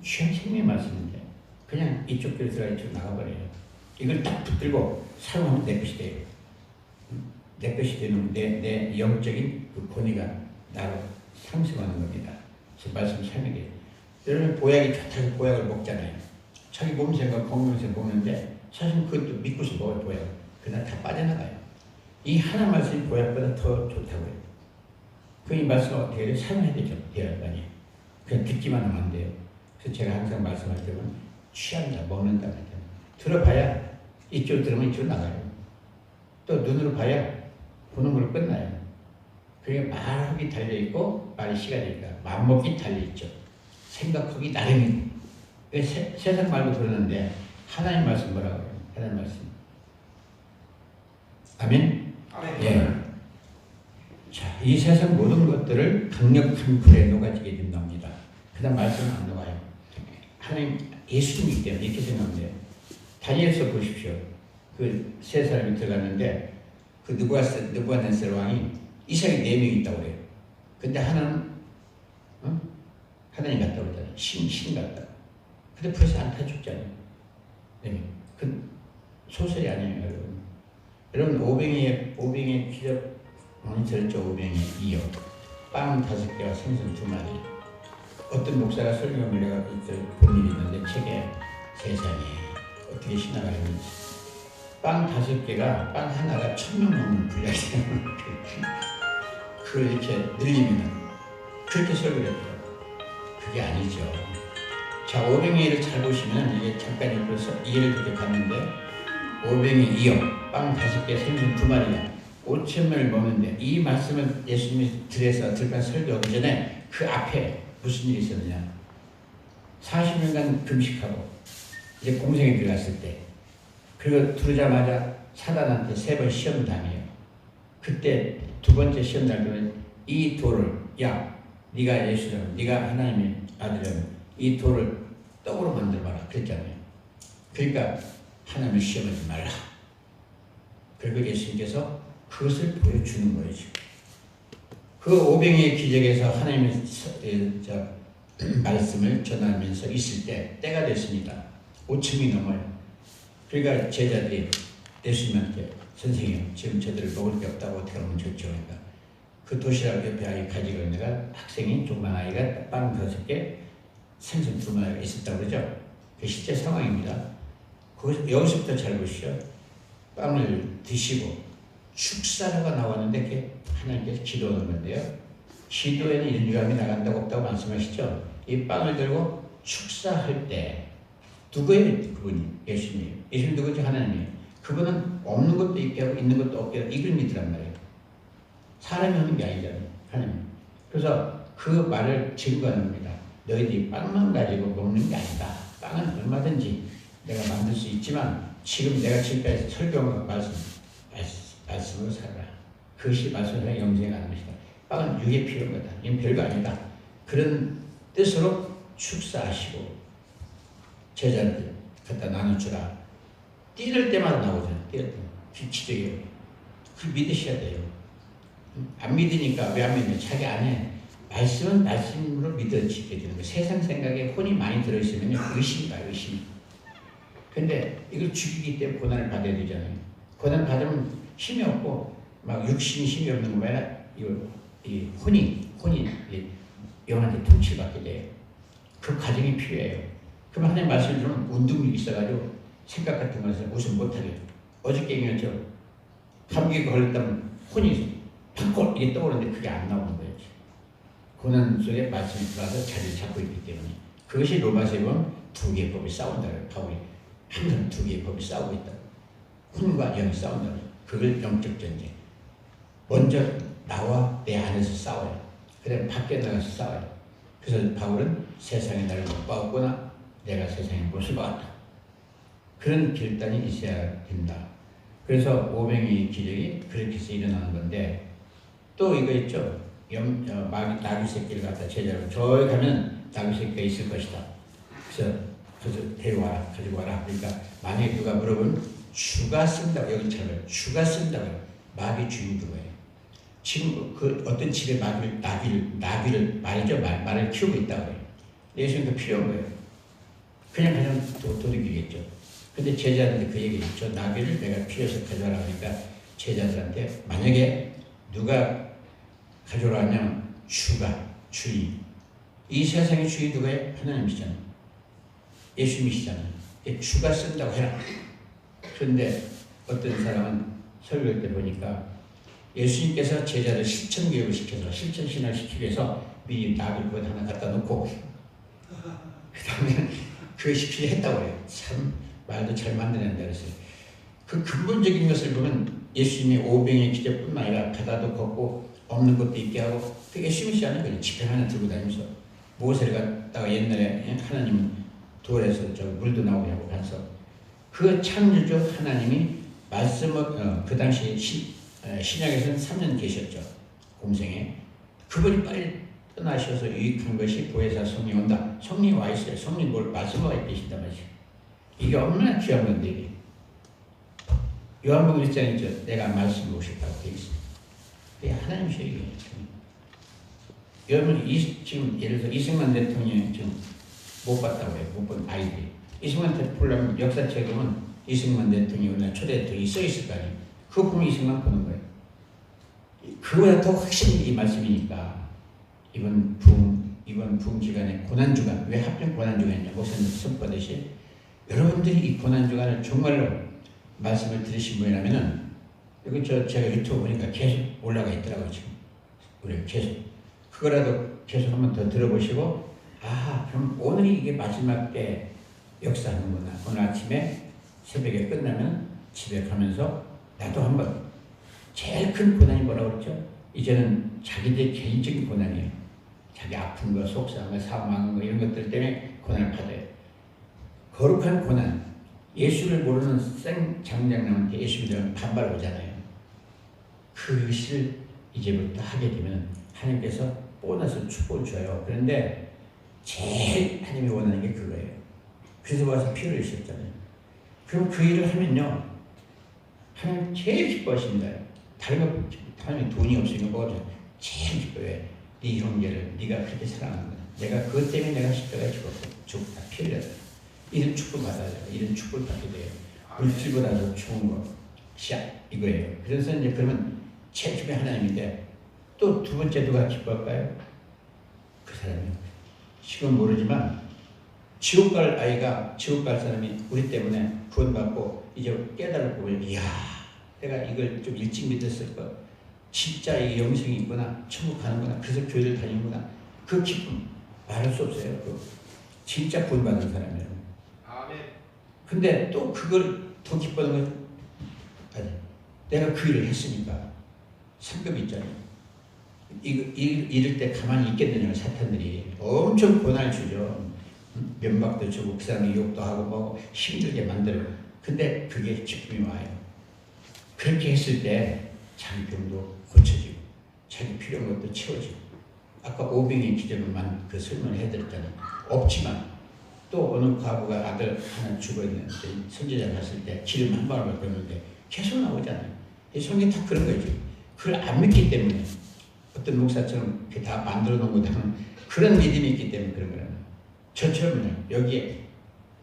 귀한 생명의 말씀인데 그냥 이쪽 길에 들어가 이쪽 나가버려요. 이걸 딱 붙들고 사용하면 내 것이 돼요. 내 것이 되는 내 영적인 그 권위가 나로 상승하는 겁니다. 그 말씀 설명해요. 여러분 보약이 좋다고 보약을 먹잖아요. 자기 몸 생각 건강해서 먹는데 사실 그것도 믿고서 먹어요. 보약. 그날 다 빠져나가요. 이 하나 말씀이 보약보다 더 좋다고요. 그 이 말씀 어떻게 사용해야 되죠. 대화관이. 그냥 듣기만 하면 안 돼요. 그래서 제가 항상 말씀할 때는 취한다, 먹는다. 들어봐야 이쪽 들으면 이쪽 나가요. 또 눈으로 봐야 보는 걸로 끝나요. 그게 말하기 달려있고 말이 시간이니까 맘먹기 달려있죠. 생각하기 나름이고 세상 말도 그러는데 하나님 말씀 뭐라고 해요? 하나님 말씀. 아멘? 예. 자, 이 세상 모든 것들을 강력한 불에 녹아지게 된답니다. 그 다음 말씀은 안 녹아요. 하나님 예수님이기 때문에 이렇게 생각하면 돼요. 다니엘서 보십시오. 그 세 사람이 들어갔는데 그 느부갓네살 왕이 이삭이 4명이 있다고 그래요. 근데 하나는 하나님 같다고 그러잖아요. 신 같다. 근데 벌써 안 타 죽잖아요. 네. 그 소설이 아니에요, 여러분. 여러분 오병이의 기적 절저 오병이 2억 빵 5개와 생선 2마리. 어떤 목사가 설명을 내가 본 일이 있는데 책에 세상에 어떻게 신앙하려는지 빵 5개가 빵 하나가 1000명 넘는 분량이 그걸 이렇게 늘리면 그렇게 설교를 했더라고요. 그게 아니죠. 자, 오병이를 잘 보시면 이게 잠깐 옆에서 이해를 그렇게 봤는데 오병이 2억 빵 5개 생선 2마리가 5,000명을 먹는데 이 말씀을 예수님이 들어간 설교하기 전에 그 앞에 무슨 일이 있었느냐. 40년간 금식하고 이제 공생에 들어갔을 때 그리고 들어오자마자 사단한테 3번 시험 당해요. 그때 2번째 시험 당하면 이 돌을 네가 예수라면 네가 하나님의 아들이라면 이 돌을 떡으로 만들어봐라 그랬잖아요. 그러니까 하나님을 시험하지 말라. 그리고 예수님께서 그것을 보여주는 거예요. 그 오병이의 기적에서 하나님의 말씀을 전하면서 있을 때 때가 됐습니다. 5층이 넘어요. 그러니까 제자들이 예수님한테 선생님 지금 저들을 먹을 게 없다고 어떻게 하면 좋죠. 그러니까 그 도시락 옆에 아이 가지고 있는 학생이 조그만 아이가 빵 5개 생선 2마리가 있었다고 그러죠. 그 실제 상황입니다. 여기서부터 잘 보시죠. 빵을 드시고 축사라가 나왔는데 그게 하나님께서 기도하는 건데요. 기도에는 이런 유함이 나간다고 없다고 말씀하시죠. 이 빵을 들고 축사할 때 누구예요? 그분이 예수님. 예수님 누구죠? 하나님이에요. 그분은 없는 것도 있게 하고 있는 것도 없게 하고 이걸 믿으란 말이에요. 사람이 하는 게 아니잖아요. 하나님. 그래서 그 말을 증거하는 겁니다. 너희들이 빵만 가지고 먹는 게 아니다. 빵은 얼마든지 내가 만들 수 있지만 지금 내가 지금까지 설교한 말씀으로 살아라. 그것이 말씀으로 영생에 가는 것이다. 빵은 육의 필요한 거다. 이건 별거 아니다. 그런 뜻으로 축사하시고 제자들 갖다 나눠주라. 뛸 때마다 나오잖아요. 뛸 때마다. 기적이에요. 그 믿으셔야 돼요. 안 믿으니까 왜 안 믿냐? 자기 안에 말씀은 말씀으로 믿어지게 되는 거예요. 세상 생각에 혼이 많이 들어있으면 의심이 와요. 의심. 근데 이걸 죽이기 때문에 고난을 받아야 되잖아요. 고난 받으면 힘이 없고 막 육신이 힘이 없는 거야. 이 혼이 영한테 통치를 받게 돼요. 그 과정이 필요해요. 그럼 하나님 말씀을 들으면 운동력이 있어가지고 생각 같은 것을 무슨 못하게. 어저께 얘기했죠. 감기가 걸렸다면 혼이 팍 이게 떠오르는데 그게 안 나오는 거예요. 고난 속에 말씀이 들어와서 자리를 잡고 있기 때문에. 그것이 로마서에 보면 두 개의 법이 싸운다고요. 바울이 항상 두 개의 법이 싸우고 있다. 혼과 영이 싸운다고. 그걸 영적 전쟁. 먼저 나와 내 안에서 싸워요. 그다음에 밖에 나가서 싸워요. 그래서 바울은 세상에 나를 못 봤거나 내가 세상에 못을 봤다. 그런 결단이 있어야 된다. 그래서 오병이의 기적이 그렇게 해서 일어나는 건데 또 이거 있죠. 나귀 새끼를 갖다 제자로 저기 가면 나귀 새끼가 있을 것이다. 그래서 데려와라, 가지고 와라. 그러니까 만약에 누가 물어보면 주가 쓴다고 여기 처럼 주가 쓴다고요. 마귀 주인 누구예요? 지금 그 어떤 집에 나귀를 말을 키우고 있다고요. 예수님도 필요한 거예요. 그냥 도둑이겠죠. 근데 제자들한테 그 얘기를 저 나귀를 내가 필요해서 가져와라 하니까 제자들한테 만약에 누가 가져오라 하면 주인. 이 세상의 주인 누가요? 하나님이시잖아요. 예수님이시잖아요. 주가 쓴다고 해라. 그런데 어떤 사람은 설교할 때 보니까 예수님께서 제자를 실천교육을 시켜서 실천신앙을 시키기 위해서 미리 나귀 것 하나 갖다 놓고 그 다음에 그 시키려 했다고 해요. 참 말도 잘 만들어낸다 그랬어요. 그 근본적인 것을 보면 예수님이 오병의 기적뿐만 아니라 바다도 걷고 없는 것도 있게 하고 그 예수님이시잖아요. 그냥 지팡이 하나 들고 다니면서 모세를 갖다가 옛날에 하나님은 돌에서 저 물도 나오게 하고 가서 그 창조주 하나님이 말씀을 그 당시 신약에서는 3년 계셨죠. 공생에. 그분이 빨리 떠나셔서 유익한 것이 보혜사 성령이 온다. 성령이 와 있어요. 성령이 뭘 말씀하고 계신단 말이죠. 이게 얼마나 귀한 건데 이게. 요한복음 1장에 있죠. 내가 말씀을 오셨다고 되어 있어요. 그게 하나님이셔요. 이게. 여러분 지금 예를 들어서 이승만 대통령이 지금 못 봤다고 해요. 못 본 아이들이. 이승만 대통령 역사책에 보면 이승만 대통령이 우리나라 초대 대통령이 써 있을 거 아니에요. 그거 보면 이승만 보는 거예요. 그거보다 더 확실히 이 말씀이니까 이번 부흥 기간에 고난주간 왜 하필 고난주간이냐 목사님 선포하듯이 여러분들이 이 고난주간을 정말로 말씀을 들으신 분이라면은 여기 제가 유튜브 보니까 계속 올라가 있더라고요. 지금 우리 계속 그거라도 계속 한번 더 들어보시고 그럼 오늘이 이게 마지막 때 역사하는구나. 오늘 아침에 새벽에 끝나면 집에 가면서 나도 한번 제일 큰 고난이 뭐라고 그랬죠? 이제는 자기들 개인적인 고난이에요. 자기 아픈 거, 속상한 거, 사망한 거 이런 것들 때문에 고난을 받아요. 거룩한 고난. 예수를 모르는 생장장남한테 예수님은 반발 오잖아요. 그것을 이제부터 하게 되면 하나님께서 보너스 축복을 줘요. 그런데 제일 하나님이 원하는 게 그거예요. 그래서 와서 피를 흘리셨잖아요. 그럼 그 일을 하면요. 하나님 제일 기뻐하십니다. 다른 거 하나님 돈이 없으니까 뭐죠? 제일 기뻐해. 네 형제를 네가 그렇게 사랑하는 거야. 내가 그것 때문에 내가 십자가에 죽었다. 피 흘렸다. 이런 축복 받아야 돼요. 이런 축복을 받게 돼요. 물질보다 더 좋은 거. 이거예요. 그래서 이제 그러면 제일 기뻐 하나님인데 또 두 번째 누가 기뻐할까요? 그 사람이요. 지금 모르지만 지옥 갈 사람이 우리 때문에 구원받고 이제 깨달을 보면 이야 내가 이걸 좀 일찍 믿었을 거. 진짜 이 영생이 있구나. 천국 가는구나. 그래서 교회를 다니는구나. 그 기쁨 말할 수 없어요. 그 진짜 구원받은 사람이에요. 아멘. 근데 또 그걸 더 기뻐하는 건 아니, 내가 그 일을 했으니까 상급이 있잖아요. 이럴 때 가만히 있겠느냐. 사탄들이 엄청 권한을 주죠. 면박도 주고 그 사람이 욕도 하고 뭐 힘들게 만들어요. 근데 그게 기쁨이 와요. 그렇게 했을 때 자기 병도 고쳐지고 자기 필요한 것도 채워지고 아까 오병의 기적만 그 설명을 해드렸잖아요. 없지만 또 어느 과부가 아들 하나 죽어있는데 선지자 갔을 때 기름 한 방울 받았는데 계속 나오잖아요. 이 성경 다 그런 거죠. 그걸 안 믿기 때문에 어떤 목사처럼 다 만들어 놓은 것들은 그런 믿음이 있기 때문에 그런 거예요. 저처럼요. 여기에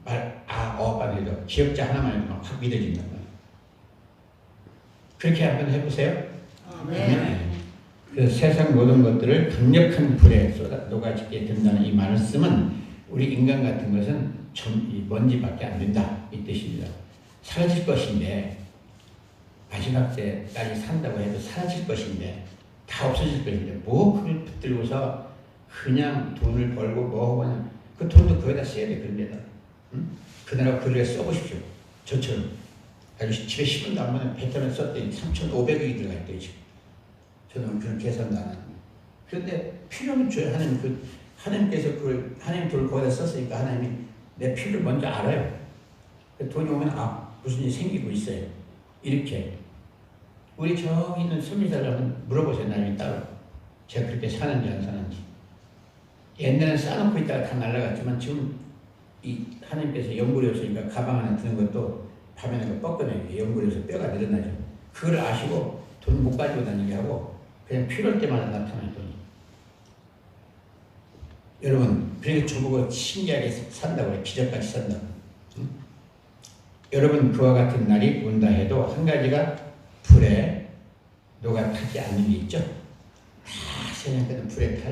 반해도 기억자 하나만 해도 확 믿어진단 말이에요. 그렇게 한번 해보세요. 네. 그래서 세상 모든 것들을 강력한 불에 녹아지게 된다는 이 말씀은 우리 인간 같은 것은 먼지밖에 안 된다 이 뜻입니다. 사라질 것인데 마지막 때 딸이 산다고 해도 사라질 것인데 다 없어질 것인데 뭐 그걸 붙들고서 그냥 돈을 벌고 뭐 하고 그 돈도 거기다 써야 돼. 그런데다 그나라 글에 써보십시오. 저처럼 아주 집에 10원도 안 받는 베테랑 썼더니 3,500억이 들어가 있대요. 지금 저는 그런 계산도 안 합니다. 그런데 필요는 줘요. 하나님께서 그걸 하나님 돈을 거기다 썼으니까 하나님이 내 필요를 먼저 알아요. 돈이 오면 무슨 일이 생기고 있어요. 이렇게 우리 저기 있는 선민사를 한번 물어보세요. 나중에 따로 제가 그렇게 사는지 안 사는지. 옛날에는 쌓아놓고 있다가 다 날아갔지만 지금 이 하나님께서 연골이 없으니까 가방 하나 드는 것도 밤에 내가 뻗겨내요. 연골이 없어서 뼈가 늘어나죠. 그걸 아시고 돈 못 가지고 다니게 하고 그냥 필요할 때마다 나타나요. 돈이. 여러분 그렇게 저보고 신기하게 산다고 해요. 기적같이 산다고. 응? 여러분 그와 같은 날이 온다 해도 한 가지가 불에 녹아 타지 않는 게 있죠. 다 세상에는 불에 다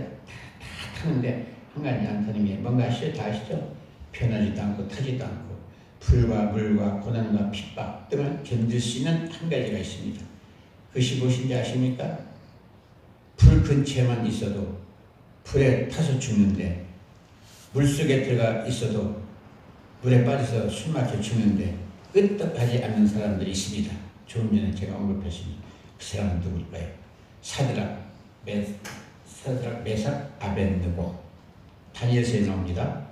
타는데 한 가지 안 타는 게 뭔가 아시죠? 다 아시죠? 변하지도 않고 타지도 않고 불과 물과 고난과 핍박 등을 견딜 수 있는 한 가지가 있습니다. 그것이 무엇인지 아십니까? 불 근처에만 있어도 불에 타서 죽는데 물속에 들어가 있어도 물에 빠져서 숨 막혀 죽는데 끄떡하지 않는 사람들이 있습니다. 조금 전에 제가 언급했습니다. 그 사람은 누굴까요? 사드락, 메삭, 아벤느고 다니엘서에 나옵니다.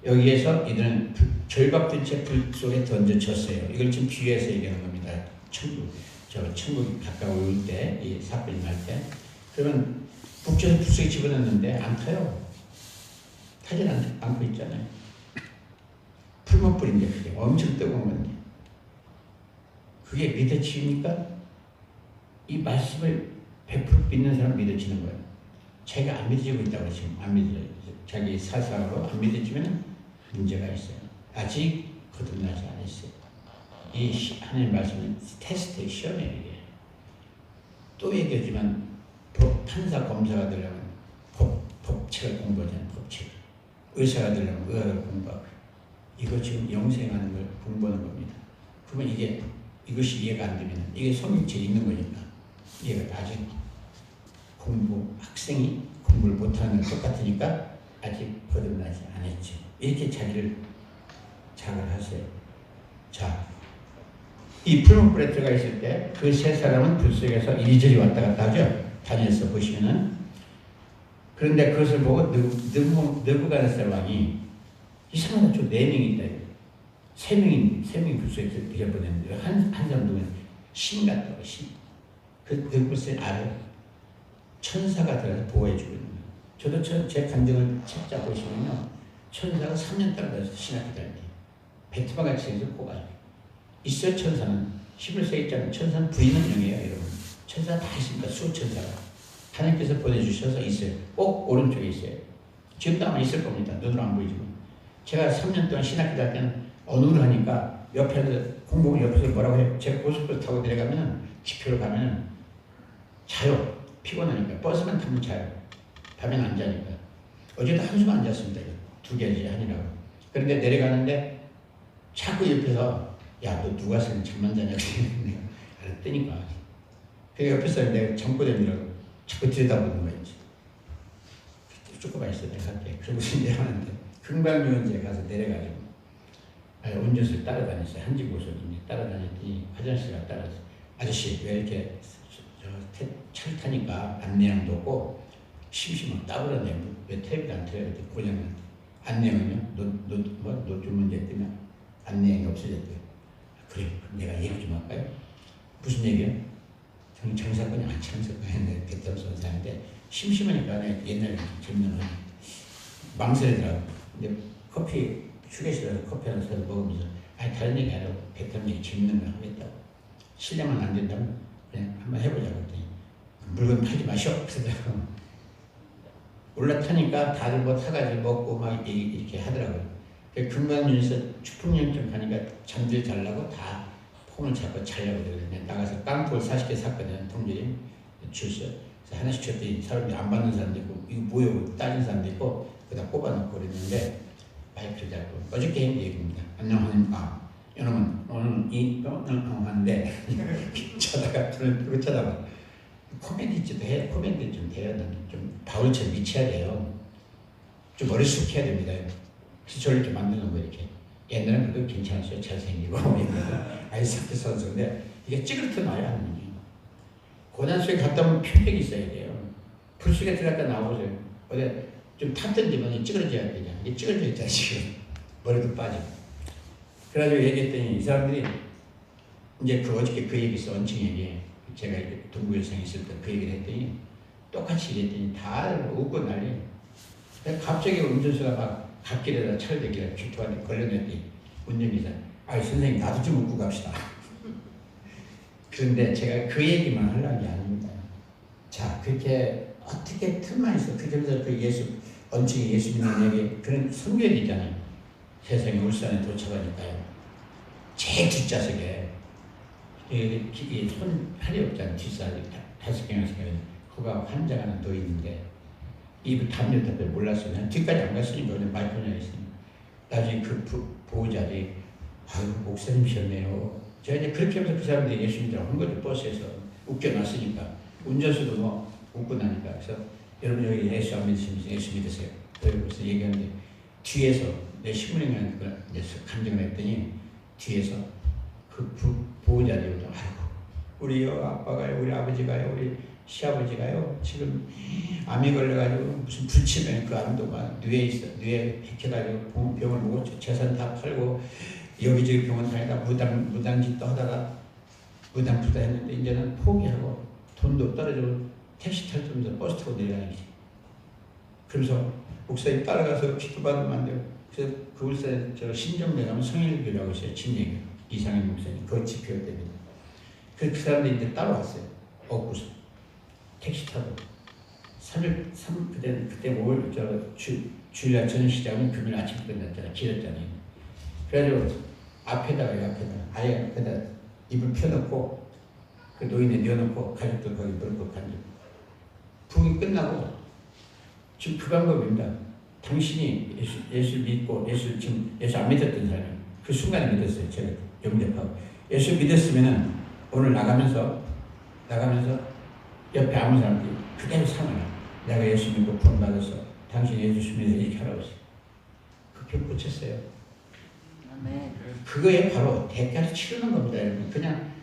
여기에서 이들은 절박된 채 불 속에 던져졌어요. 이걸 지금 비유해서 얘기하는 겁니다. 천국이 가까울 때, 이 사건이 날 때. 그러면 북쪽에서 불 속에 집어넣는데 안 타요. 타질 않고 있잖아요. 풀목불인데 그게 엄청 뜨거운 건데. 그게 믿어지니까 이 말씀을 100% 믿는 사람 믿어지는 거예요. 자기가 안 믿어지고 있다고 지금 안 믿어져요. 자기 사상으로 안 믿어지면 문제가 있어요. 아직 거듭나지 않았어요. 이 하나님 말씀은 테스트 시험이에요. 또 얘기하지만 판사 검사가 되려면 법칙을 공부하잖아요. 법칙. 의사가 되려면 의학을 공부하고 이거 지금 영생하는 걸 공부하는 겁니다. 그러면 이것이 이해가 안 되면 이게 성경책에 있는 거니까 이해가 아직 학생이 공부를 못하는 것 똑같으니까 아직 거듭나지 않았죠. 이렇게 자기를 자각하세요. 자, 이 푸른불에 들어가 있을 때 그 세 사람은 불 속에서 이리저리 왔다 갔다 하죠. 다니엘서 보시면은. 그런데 그것을 보고 느부갓네살 왕이 이상하다. 저 4명이 있다. 3명이 불 속에 들여보냈는데 한 사람 누구는 신 같다고 신. 그 느부갓네살 알아요. 천사가 들어가서 보호해주고 있는 거예요. 저도 제 간증을 책자 보시면요. 천사가 3년 따라서 신학교 다닐 때 베트마같이 해서 뽑아요. 있어요. 천사는. 11세기 있잖아요. 천사는 부리는 영이에요. 여러분. 천사 다 있습니다. 수천사가. 하나님께서 보내주셔서 있어요. 꼭 오른쪽에 있어요. 지금도 아마 있을 겁니다. 눈으로 안 보이지만. 제가 3년 동안 신학교 다닐 때는 언어를 하니까 옆에서 공부를 옆에서 뭐라고 해요. 제가 고속버스 타고 내려가면 지표로 가면 자요. 피곤하니까. 버스만 타면 자요. 밤에는 안 자니까. 어제도 한숨 안 잤습니다. 2개지 하니라고. 그런데 내려가는데 자꾸 옆에서 야, 너 누가 쓰는 잠만 자냐고. 달아 뜨니까. 그 옆에서 내가 잠꼬대느라고 자꾸 들여다보는 거야. 조금만 있어 내가 할게. 그러고 이제 하는데 금강유원지에 가서 내려가지고 운전수를 따라다녔어요. 한지고속인데 따라다녔더니 화장실 갔다 와서 아저씨 왜 이렇게 차를 타니까 안내양도 없고 심심하고 따분하네. 왜 탭을 안 틀어야 돼? 고장난 안내양은요? 노출 문제 때문에 안내양이 없어졌대요. 그래 그럼 내가 얘기 좀 할까요? 무슨 얘기야? 정사건이 안 정사건인데 베트남 선사인데 심심하니까 옛날에 젊은 망설이더라고. 근데 커피 휴게실에서 커피 하나 사서 먹으면서 다른 얘기 아니라 베트남 얘기 재밌는 걸 하겠다고. 실례만 안 된다면 그냥 한번 해보자고 했더니 물건 팔지 마시오. 그래서 올라타니까 다들 뭐 타가지고 먹고 막 이렇게 하더라고요. 금강윤에서 추풍연점 가니까 잠들 자려고 다 폼을 잡고 자려고 그러거든요. 나가서 깡통을 40개 샀거든요. 통들이 주스. 그래서 하나씩 줬더니 사람들이 안 받는 사람도 있고 이거 뭐요? 따진 사람도 있고 그다 꼽아놓고 그랬는데 마이크를 잡고 어저께 한 얘기입니다. 안녕하십니까. 여러분 오늘 이 하는데 쳐다가 저는 그거 쳐다봐. 코미디 좀 해. 코미디 좀 돼요. 좀 바울처럼 미쳐야 돼요. 좀 머릿속 해야 됩니다. 그래서 저를 이렇게 만드는 거 이렇게. 옛날에는 그거 괜찮았어요. 잘생기고 아이스하키 선수인데 이게 찌그러뜨나야 하는 거예요. 고난수에 갔다 오면 표백이 있어야 돼요. 불속에 들어갔다 나오죠. 어디 좀 탔던 집은 찌그러져야 되잖아. 이게 찌그러져 있잖아 지금. 머리도 빠지고. 그래가지고 얘기했더니 이 사람들이 이제 어저께 그 얘기 있어. 원칙 얘기. 제가 동부일상에 있을 때 그 얘기를 했더니 똑같이 얘기했더니 다 웃고 난리. 갑자기 운전수가 막 갓길에다 차를 대기라 주투한테 걸려냈더니 운전기사 선생님 나도 좀 웃고 갑시다. 그런데 제가 그 얘기만 하려는 게 아닙니다. 자 그렇게 어떻게 틈만 있어. 그래서 그 예수 언칭이 예수 믿는 얘기 그런 성경이 있잖아요. 세상에 울산에 도착하니까요. 제일 뒷좌석에 손 팔이 없잖아요. 뒷좌석에 5개나 그가 환장하는 더 있는데 입을 담요 덮에 몰랐어요. 그냥 뒤까지 안 갔으니까 그냥 마이크나 있으니 나중에 그 보호자들이 아유 목사님이셨네요. 제가 이제 그렇게 하면서 그 사람들이 예수 믿으라고 한 거죠. 버스에서 웃겨놨으니까 운전수도 뭐 웃고 나니까 그래서 여러분 여기 예수 안 믿으시면서 예수 믿으세요. 그래서 얘기하는데 뒤에서 내 신문에 그걸 이제 감정을 했더니 뒤에서 그 보호자들이 아이고 우리 아빠가요, 우리 아버지가요, 우리 시아버지가요 지금 암이 걸려가지고 무슨 불치면 그 암도 막 뇌에 백혀가지고 병을 먹고 재산 다 팔고 여기저기 병원 다니다 무당짓도 하다가 무당부다 했는데 이제는 포기하고 돈도 떨어지고 택시 탈 때면서 버스 타고 내려가는 거지. 그래서 목사님 따라가서 기도 받으면 안 돼요. 그래서 그 울산에 저 신정대 가면 성일교라고 있어요. 진례교 이상희 목사님 그거 집회가 됩니다. 그 사람들이 이제 따라왔어요. 옥구서 택시 타고 3일 그때 5월 주일날 저녁 시작은 금요일 아침 끝났잖아. 길었잖아요. 그래가지고 앞에다가 아예 앞에다 입을 펴놓고 그 노인에 뉘어놓고 가족들 거기 물고 간다. 부흥이 끝나고 지금 그 방법입니다. 당신이 예수 믿고 지금 예수 안 믿었던 사람이 그 순간에 믿었어요. 제가 영접하고 예수 믿었으면은 오늘 나가면서 옆에 아무 사람들이 그대로 상을 내가 예수 믿고 구원받아서 당신 예수 믿어서 이렇게 하라고 했어요. 그 표 꽂혔어요. 그거에 바로 대가를 치르는 겁니다. 여러분. 그냥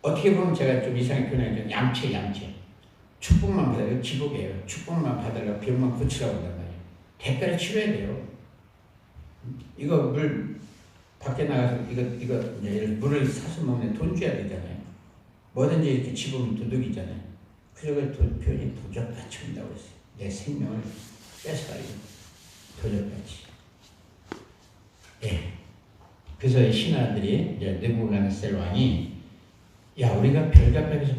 어떻게 보면 제가 좀 이상하게 표현하면 얌체. 축복만 받아요. 기복이에요. 축복만 받으려고 병만 고치라고 한단 말이에요. 대가를 치러야 돼요. 이거 물 밖에 나가서 이거 이제 물을 사서 먹는 돈 줘야 되잖아요. 뭐든지 이렇게 집으면 도둑이잖아요. 그래서 그 표현이 도적같이 한다고 했어요. 내 생명을 뺏어가지고 도적같이. 예. 그래서 이 신하들이 이제 느부갓네살 왕이 야 우리가 별갑해서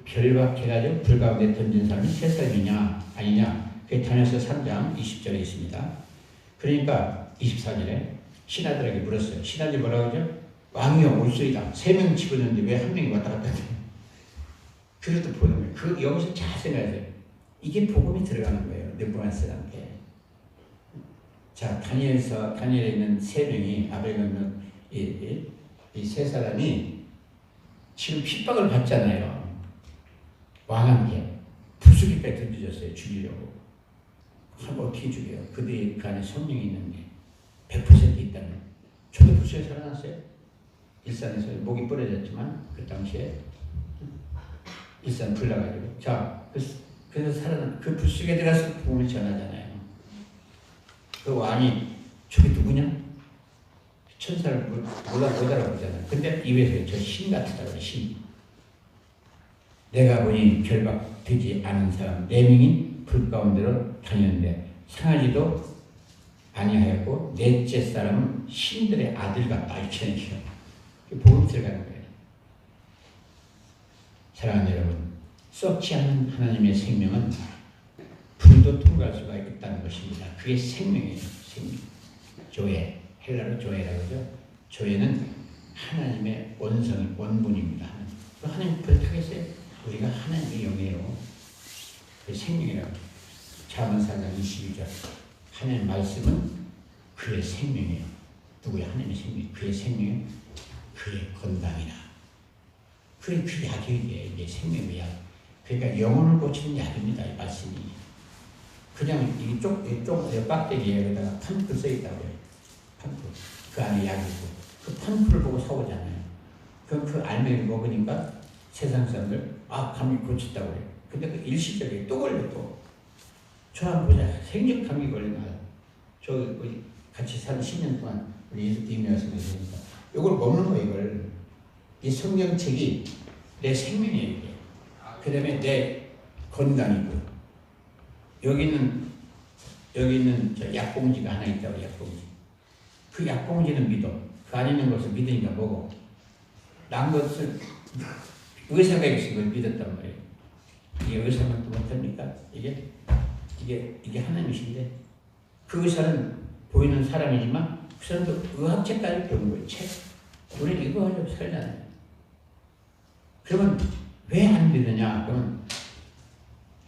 별박해가지고 불 가운데 던진 사람이 세 사람이냐 아니냐. 그게 다니엘서 3장 20절에 있습니다. 그러니까 24절에 신하들에게 물었어요. 신하들이 뭐라고 하죠? 왕이여 올소이다. 3명 집어넣는데 왜 한 명이 왔다 갔다 해요? 그것도 보는 거예요. 여기서 잘 생각하세요. 이게 복음이 들어가는 거예요. 느부갓네살한테. 자 다니엘에 있는 3명이 아벨가는 이 세 사람이 지금 핍박을 받잖아요. 왕한테 부수기까지 던져줬어요. 죽이려고. 그럼 어떻게 죽여요? 그들이 그 안에 성령이 있는데 100% 있다면. 저도 부수에 살아났어요. 일산에서 목이 부러졌지만 그 당시에 일산 불나가지고. 자, 그래서 살아난 그 부수에 들어가서 복음을 전하잖아요. 그 왕이 저게 누구냐? 천사를 못 알아보잖아요. 근데 입에서 저 신 같다고 그래, 신. 내가 보니 결박되지 않은 사람 4명이 불 가운데로 다녔는데 상하지도 아니하였고 넷째 사람은 신들의 아들 같다. 이렇게 복음 들어가는 거예요. 사랑하는 여러분, 썩지 않는 하나님의 생명은 불도 통과할 수가 있다는 것입니다. 그게 생명이에요. 생명. 조회. 헬라로 조회라고 하죠. 조회는 하나님의 원성이 원분입니다. 하나님 불 타겠어요? 우리가 하나님의 영이에요. 그 생명이라고. 잠언 4장 22절. 하나님의 말씀은 그의 생명이에요. 누구야? 하나님의 생명. 그의 생명은 그의 건강이라. 그 약이 이게 생명의 약. 그러니까 영혼을 고치는 약입니다. 이 말씀이. 그냥 이 빡대기에다가 판풀 써있다고 해요. 판풀. 그 안에 약이 있고. 그 판풀을 보고 사오잖아요. 그 알맹이를 먹으니까 세상 사람들, 감기 고쳤다고 해요. 근데 그 일시적이에요. 또 걸려, 또. 저 한번 보자. 생적 감기 걸리나요? 저 같이 산 10년 동안 우리 이민아서 그러니까. 이걸 먹는 거예요, 이걸. 이 성경책이 내 생명이에요, 이게. 그 다음에 내 건강이고. 여기는 저 약봉지가 하나 있다고, 약봉지. 그 약봉지는 믿어. 그 안에 있는 것을 믿으니까 먹어. 난 것을 의사가 있으면 걸 믿었단 말이에요. 이게 의사만 또 못합니까? 이게 하나님이신데 그 의사는 보이는 사람이지만 그 사람도 의학책까지 배운 거예요. 책. 우리는 이거 하려고 살잖아요. 그러면 왜 안 믿느냐? 그러면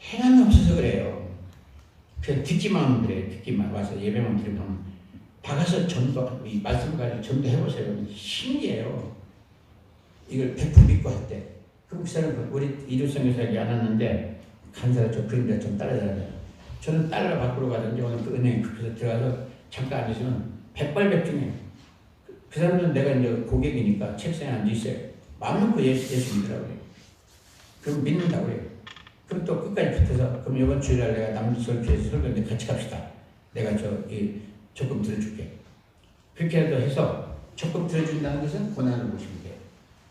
행함이 없어서 그래요. 그냥 듣기만 하면 그래요. 듣기만 와서 예배만 드리면 나가서 전도, 이 말씀 가지고 전도 해보세요. 신기해요. 이걸 100% 믿고 할 때. 그럼 그 사람, 우리 이루성에서 여기 안 왔는데 간사가 저 그림자 좀 따라잡아요. 저는 달러 밖으로 가든지 오늘 그 은행 그래서 들어가서 잠깐 앉으시면 백발백중해요. 그 사람들은 내가 이제 고객이니까 책상에 앉아있어요. 마음 놓고 예수 믿으라고 해요. 그럼 믿는다고 해요. 그럼 또 끝까지 붙어서 그럼 이번 주일날 내가 남설교에서 설교인데 같이 갑시다. 내가 조금 들어줄게. 그렇게라도 해서 조금 들어준다는 것은 고난을 보시면 돼요.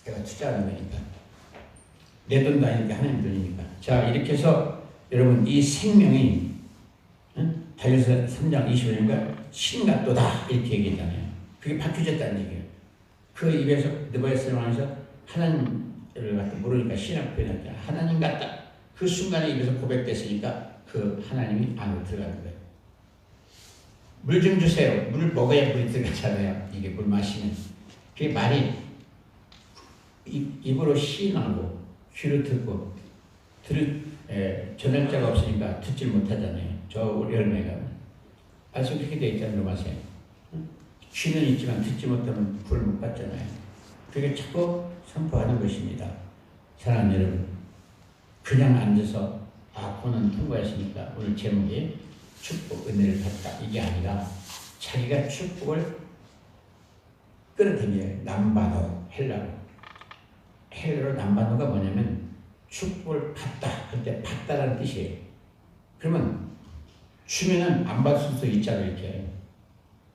내가 투자하는 거니까. 내 돈도 아니니까 하나님 돈이니까. 자, 이렇게 해서 여러분 이 생명이 다니엘서 3장 25절인가 신같도다 이렇게 얘기했잖아요. 그게 바뀌어졌다는 얘기예요. 그 입에서 느바에스를 하면서 하나님을 갖다 모르니까 신학 표현했잖아요. 하나님 같다. 그 순간에 입에서 고백됐으니까 그 하나님이 안으로 들어가는 거예요. 물 좀 주세요. 물을 먹어야 물이 들어가잖아요. 이게 물 마시면. 그게 말이 입으로 시인하고 귀로 듣고 전할 자가 없으니까 듣질 못하잖아요. 저 열매가. 말씀 그렇게 되어 있잖아요. 로마서에. 귀는 있지만 듣지 못하면 구원을 못 받잖아요. 그게 자꾸 선포하는 것입니다. 사랑하는 여러분, 그냥 앉아서 고난 통과했으니까 오늘 제목이 축복, 은혜를 받다 이게 아니라 자기가 축복을 끌어들여요. 남바노, 헬라로 남바노가 뭐냐면 축복을 받다 할 때 받다라는 뜻이에요. 그러면 주면은 안 받을 수도 있잖아요. 이렇게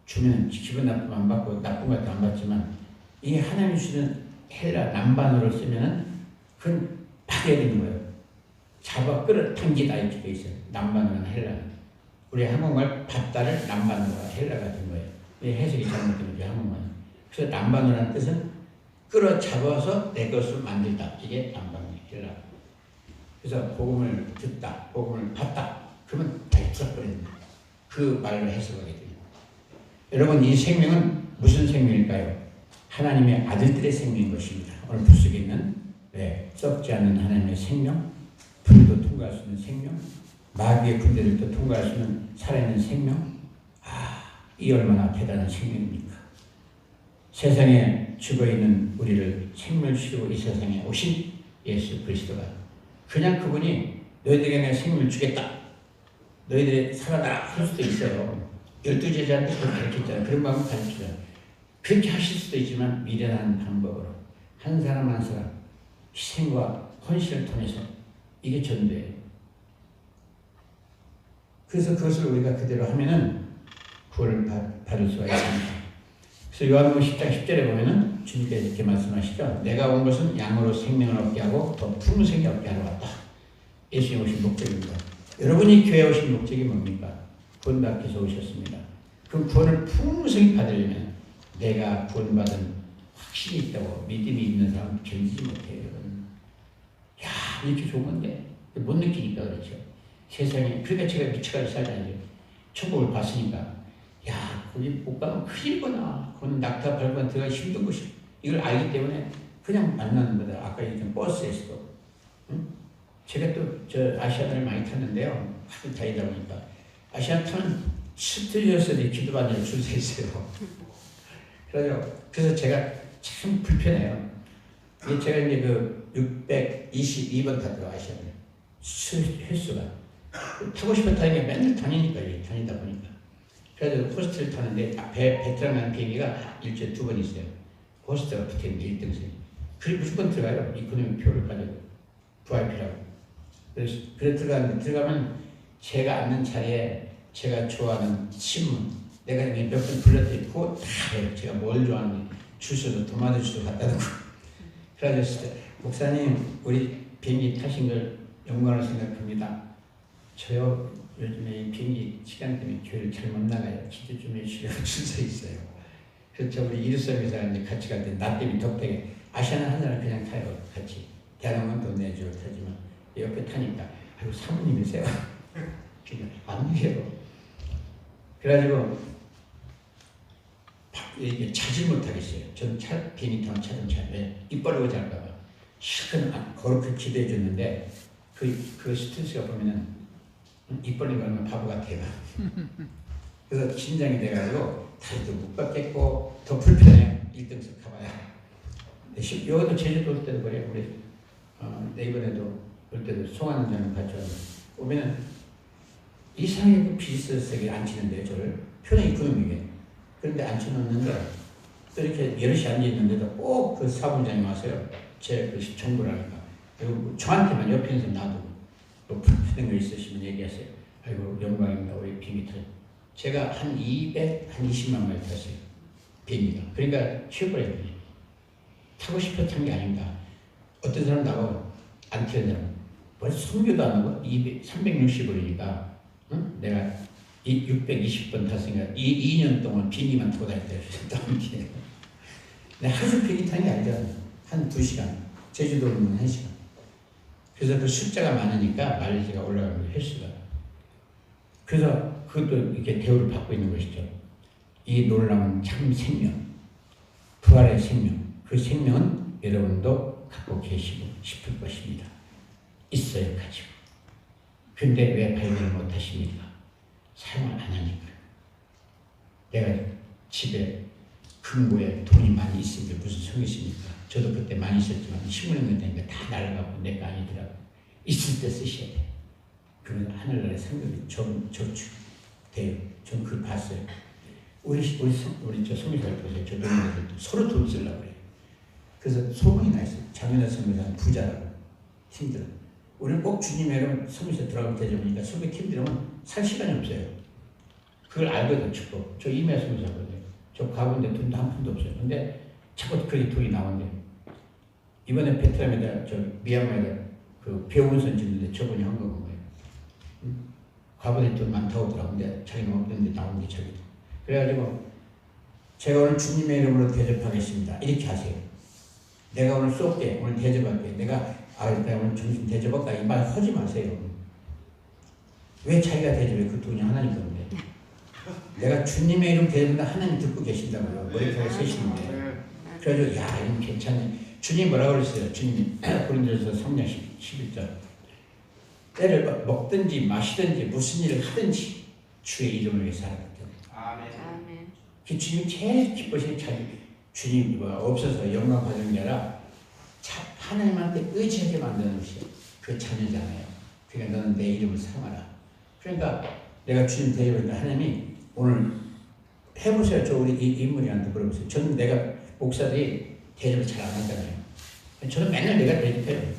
주면 기분 나쁘면 안 받고 나쁜 것도 안 받지만 이 하나님이 주는 헬라 남바노를 쓰면은 그건 받아야 되는 거예요. 잡아 끌어당기다 이렇게 돼 있어요. 남바노는 헬라는. 우리 한국말 받다를 남바노가 헬라가 된 거예요. 해석이 잘못된 거죠. 한국말. 그래서 남바노라는 뜻은 끌어잡아서 내 것을 만들다. 이게 남바노예요. 헬라. 그래서 복음을 듣다, 복음을 받다. 그러면 다 잊어버립니다. 그 말로 해석하게 됩니다. 여러분 이 생명은 무슨 생명일까요? 하나님의 아들들의 생명인 것입니다. 오늘 부속에 있는 썩지 않는 하나님의 생명, 불도 통과할 수 있는 생명, 마귀의 군대들도 통과할 수 있는 살아있는 생명. 이 얼마나 대단한 생명입니까? 세상에 죽어있는 우리를 생명을 주시고 이 세상에 오신 예수 그리스도가 그냥 그분이 너희들에게 내가 생명을 주겠다, 너희들이 살아나라 할 수도 있어요. 12제자한테 그렇게 가르쳤잖아요. 그런 마음을 가르치잖아요. 그렇게 하실 수도 있지만 미련한 방법으로 한 사람 한 사람 희생과 헌신을 통해서 이게 전도예요. 그래서 그것을 우리가 그대로 하면은 구원을 받을 수가 있습니다. 그래서 요한복음 10장 10절에 보면은 주님께서 이렇게 말씀하시죠. 내가 온 것은 양으로 생명을 얻게 하고 더 풍성히 얻게 하러 왔다. 예수님 오신 목적입니다. 여러분이 교회에 오신 목적이 뭡니까? 구원받기 위해서 오셨습니다. 그 구원을 풍성히 받으려면 내가 구원받은 확신이 있다고 믿음이 있는 사람은 견디지 못해요. 여러분. 야, 이렇게 좋은 건데 못 느끼니까 그렇죠. 세상에 그러니까 제가 미쳐가지고 살잖아요. 천국을 봤으니까 야, 거기 못 가면 큰일이구나. 그건 낙타 밟으면 들어가기 힘든 곳이 이걸 알기 때문에 그냥 만나는 거다. 아까 얘기한 버스에서도. 응? 제가 또 저 아시아나를 많이 탔는데요. 하도 다니다 보니까 아시아 타면 스튜디오에서 기도받는 줄 서 있어요. 그래서 제가 참 불편해요. 제가 이제 그 622번 타더라고요. 아시아나 횟수가 타고 싶어 타는 게 맨날 다니다 보니까. 그래서 호스트를 타는데 베트남 가는 비행기가 일주일에 2번 있어요. 호스트가 붙어있는 1등석. 그리고 무조건 들어가요. 이코노미 표를 가지고 VIP라고. 그래서 들어가면 제가 앉는 자리에 제가 좋아하는 신문 내가 몇 번 불렀더니 그거 다 해요. 제가 뭘 좋아하는지 주소도 토마토 주소 갖다 놓고. 그래서 목사님 우리 비행기 타신 걸 영광으로 생각합니다. 저요 요즘에 비행기 시간 때문에 교회를 잘 못 나가요. 기도 좀 해주시려고 줄 서 있어요. 그래서 우리 이루섬에서 이제 같이 갈 때 나 때문에 덕택에 아시아나 하나를 그냥 타요. 같이 대한항공 돈 내주고 타지만 옆에 타니까 아이고 사모님이세요. 그냥 안 해요. 그래가지고 이게 자질 못하겠어요. 저는 비행기 타면 자동차 왜 입 벌리고 잘까봐 실컷 거룩하게 기도해 줬는데 그 스트레스가 보면은 입 벌리고 하면 바보 같아요. 그래서 긴장이 돼가지고 다리도 못 뻗겠고 더 불편해요. 1등석 가봐야. 여기도 제주도 올 때도 그래요. 우리 이번에도 올 때도 송환장님 같이 오면은 이상하게 그 비즈니스에 앉히는데요. 저를 편하게 이코노미게. 그런데 앉혀놓는데 또 이렇게 여럿이 앉아있는데도 꼭 그 사무장이 와서요. 제 그 정보를 하니까 그리고 저한테만 옆에 있는 사람 놔두고 뭐 불편한 거 있으시면 얘기하세요. 아이고 영광입니다. 우리 비행기 타요. 제가 한 220만 마일 탔어요. 비행기가. 그러니까 취업을 타고 싶어 탄 게 아닙니다. 어떤 사람 나가고 안 튀는 사람 뭘 성교도 안 하고 360원이니까 응? 내가 620번 탔으니까 2년 동안 비행기만 타고 다녔대요. 내가 하루 비행기 타는 게 아니잖아. 한 2시간. 제주도로 오면 1시간. 그래서 그 숫자가 많으니까 마일리지가 올라가는 거예요. 횟수가. 그래서 그것도 이렇게 대우를 받고 있는 것이죠. 이 놀라운 참 생명, 부활의 생명, 그 생명은 여러분도 갖고 계시고 싶을 것입니다. 있어요, 가지고. 근데 왜 발견을 못 하십니까? 사용을 안 하니까. 내가 집에 금고에 돈이 많이 있으니까 무슨 소용이 있습니까? 저도 그때 많이 있었지만 15년 되니까 다 날아가고 내 거 아니더라고. 있을 때 쓰셔야 돼. 그러면 하늘나라의 상급이 저축돼요. 전 그걸 봤어요. 우리 저 성의사를 보세요. 저 노인네들도 서로 돈 쓰려고 그래요. 그래서 소문이 나 있어요. 장윤아 성의사는 부자라고. 힘들어. 우리는 꼭 주님의 이름 성의사 들어가면 되죠. 소개 힘들으면 살 시간이 없어요. 그걸 알거든, 축복. 저 이메일 성의사거든요. 저 가본데 돈도 한 푼도 없어요. 근데 자꾸 그게 돈이 나온대요. 이번에 베트남에다, 저 미얀마에다 그 배우원선 짓는데 저분이 한 거예요. 가본데 돈 많다고 하더라고. 근데 자기는 없는데 나온 게 자기도. 그래가지고 제가 오늘 주님의 이름으로 대접하겠습니다. 이렇게 하세요. 내가 오늘 쏠게. 오늘 대접할게. 내가 오늘 점심 대접할까? 이 말 하지 마세요. 왜 자기가 대접해? 그 돈이 하나님 건데. 내가 주님의 이름 대접한다. 하나님 듣고 계신다고요. 머리카락에 세시는데. 그래가지고 야 이건 괜찮네. 주님 뭐라고 그랬어요? 주님이 고린도전서 3장 11절 때를 먹든지 마시든지 무슨 일을 하든지 주의 이름을 위해서 하라. 아멘. 주님이 제일 기뻐하시는 자기 주님 없어서 영광 받는 게 아니라 하나님한테 의지하게 만드는 것이 그 자녀잖아요. 그러니까 너는 내 이름을 사랑하라. 그러니까 내가 주님 대접했는데 하나님이 오늘 해보세요. 저 우리 인물이한테 물어보세요. 저는 내가 목사들이 대접을 잘 안 하잖아요. 저는 맨날 내가 대접해요.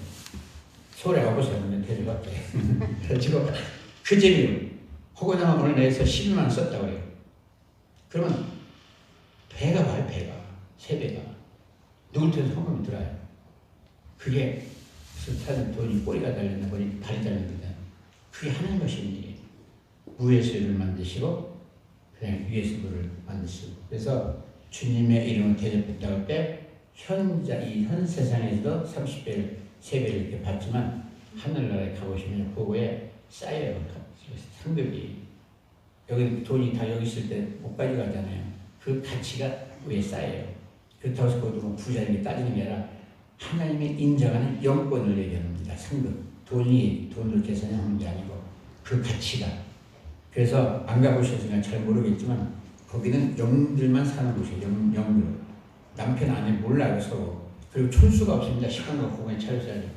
서울에 와보세요. 맨날 대접할게. 그래가지고 그 재미로 혹은 오늘 내에서 12만 원 썼다고 해요. 그러면 배가 봐요. 배가. 3배가. 누굴 때도 헌금이 들어요. 그게 무슨 사람 돈이 꼬리가 달렸나 머리 발이 달렸나 그게 하나님 것인 일이에요. 무에서 유를 만드시고 그냥 위에서 물을 만드시고 그래서 주님의 이름을 대접했다고 할 때 현 세상에서도 30배를 3배를 이렇게 받지만 하늘나라에 가보시면 그거에 쌓여요. 상급이 여기 돈이 다 여기 있을 때 못 가져가잖아요. 그 가치가 위에 쌓여요. 그렇다고 해서 그것도 부자에게 따지는 게 아니라 하나님이 인정하는 영권을 얘기합니다. 상급. 돈으로 계산하는 게 아니고 그 가치가. 그래서 안 가보셨으니까 잘 모르겠지만 거기는 영들만 사는 곳이에요. 영들. 남편 아내 몰라요. 서로. 그리고 촌수가 없습니다. 시간과 공간에 차려서야죠.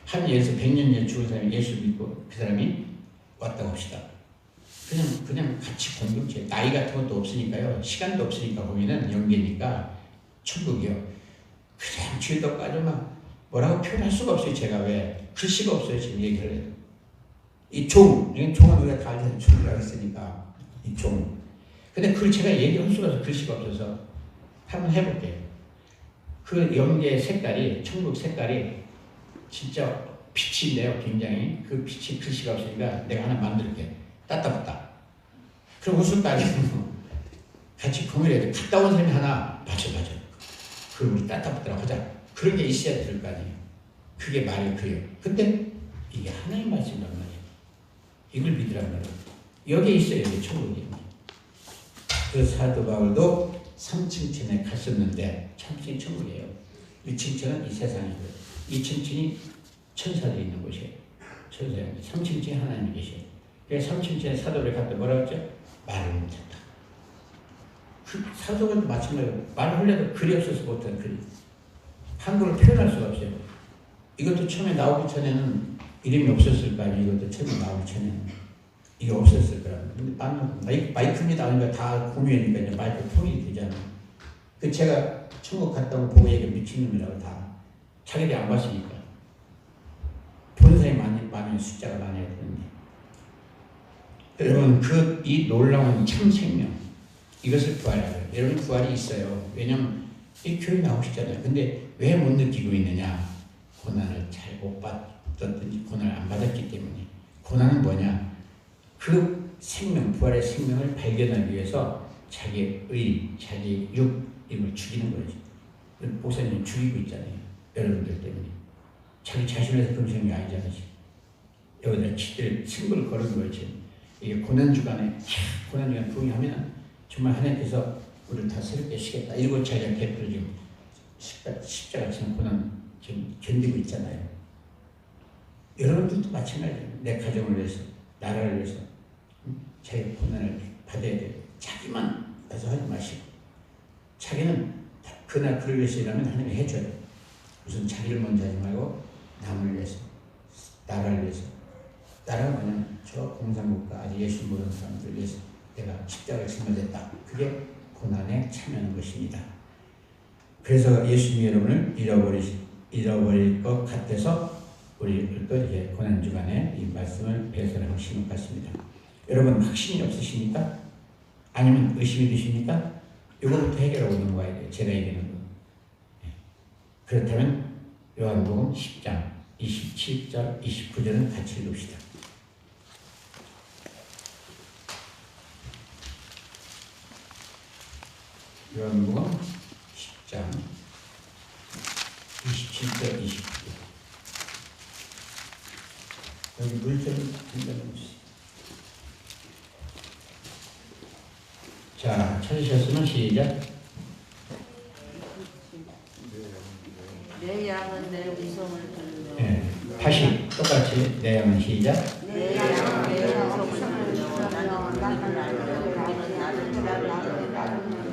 한 예에서 100년 죽은 사람이 예수 믿고 그 사람이 왔다고 합시다. 그냥 같이 공동체. 나이 같은 것도 없으니까요. 시간도 없으니까 거기는 영계니까 천국이요. 그냥 죄덕까지 막 뭐라고 표현할 수가 없어요. 제가 왜 글씨가 없어요. 지금 얘기를 해도 이 이건 종은 우리가 다 알잖아요. 종이라고 했으니까 이 종. 근데 그걸 제가 얘기할 수가 없어서 글씨가 없어서 한번 해볼게요. 그 영계의 색깔이 천국 색깔이 진짜 빛인데요. 굉장히 그 빛이 글씨가 없으니까 내가 하나 만들게. 따따붙다. 그럼 웃을까지 같이 공유해야 돼. 갔다 온 사람이 하나 맞아. 그럼 우리 따따붙더라고 하자. 그런 게 있어야 될 거 아니에요. 그게 말이 그래요. 근데 이게 하나님 말씀이란 말이에요. 이걸 믿으란 말이에요. 여기에 있어요. 여기 천국이. 그 사도 바울도 3층천에 갔었는데 3층이 천국이에요. 1층천은 이 세상이고요. 2층천이 천사들이 있는 곳이에요. 천사입니다. 3층천에 하나님이 계셔요. 그래서 3층천에 사도를 갔다 뭐라고 했죠? 말을 못했다. 그 사도가 마찬가지로 말을 하려도 글이 없어서 못한 글. 한글을 표현할 수가 없어요. 이것도 처음에 나오기 전에는 이름이 없었을 거 아니에요. 이것도 처음에 나오기 전에는 이게 없었을 거라고. 근데 마이크이 나오니까 다 공유하니까 이제 마이크 통일이 되잖아요. 그 제가 천국 갔다 온 보고 얘기 미친놈이라고 다 자기들이 안 봤으니까. 보는 사람이 많은 숫자가 많아야 되는데. 여러분 이 놀라운 참 생명 이것을 부활이라고. 여러분 부활이 있어요. 왜냐면 이 교회 나오시잖아요. 근데 왜 못 느끼고 있느냐? 고난을 잘 못 받았든지 고난을 안 받았기 때문에. 고난은 뭐냐? 그 생명, 부활의 생명을 발견하기 위해서 자기의 의, 자기의 육임을 죽이는 거죠. 목사님 죽이고 있잖아요. 여러분들 때문에. 자기 자신에서 금생이 아니잖아요. 여기다 치들 승부를 거는 거예요. 이게 고난주간에 부응하면 정말 하나님께서 우리를 다 새롭게 하시겠다. 일곱 자기가 대표로 지금 십자가 지는 고난 지금 견디고 있잖아요. 여러분들도 마찬가지예요. 내 가정을 위해서, 나라를 위해서 자기 고난을 받아야 돼요. 자기만 가서 하지 마시고 자기는 그날 그를 위해서 일하면 하나님이 해줘요. 우선 자기를 먼저 하지 말고 남을 위해서, 나라를 위해서. 나라가 뭐냐면 저 공산국가 아직 예수 모르는 사람들 위해서 내가 십자가를 짊어졌다. 그게 고난에 참여하는 것입니다. 그래서 예수님이 여러분을 잃어버릴 것 같아서 우리 또 이제 고난주간에 이 말씀을 배설하시는 것 같습니다. 여러분 확신이 없으십니까? 아니면 의심이 드십니까? 이거부터 해결하고 넘어가야 돼요. 제가 얘기하는 거. 그렇다면 요한복음 10장 27절 29절은 같이 읽읍시다. 요한복음 10장 27절 29절. 여기 물좀 준비해주세요. 자, 찾으셨으면 시작. 내 양은 내 음성을 듣는. 네, 다시 똑같이 내 양은 시작. 내 양은 내 음성을 듣는. 나는 나를 따르는 나는 나를 따르는.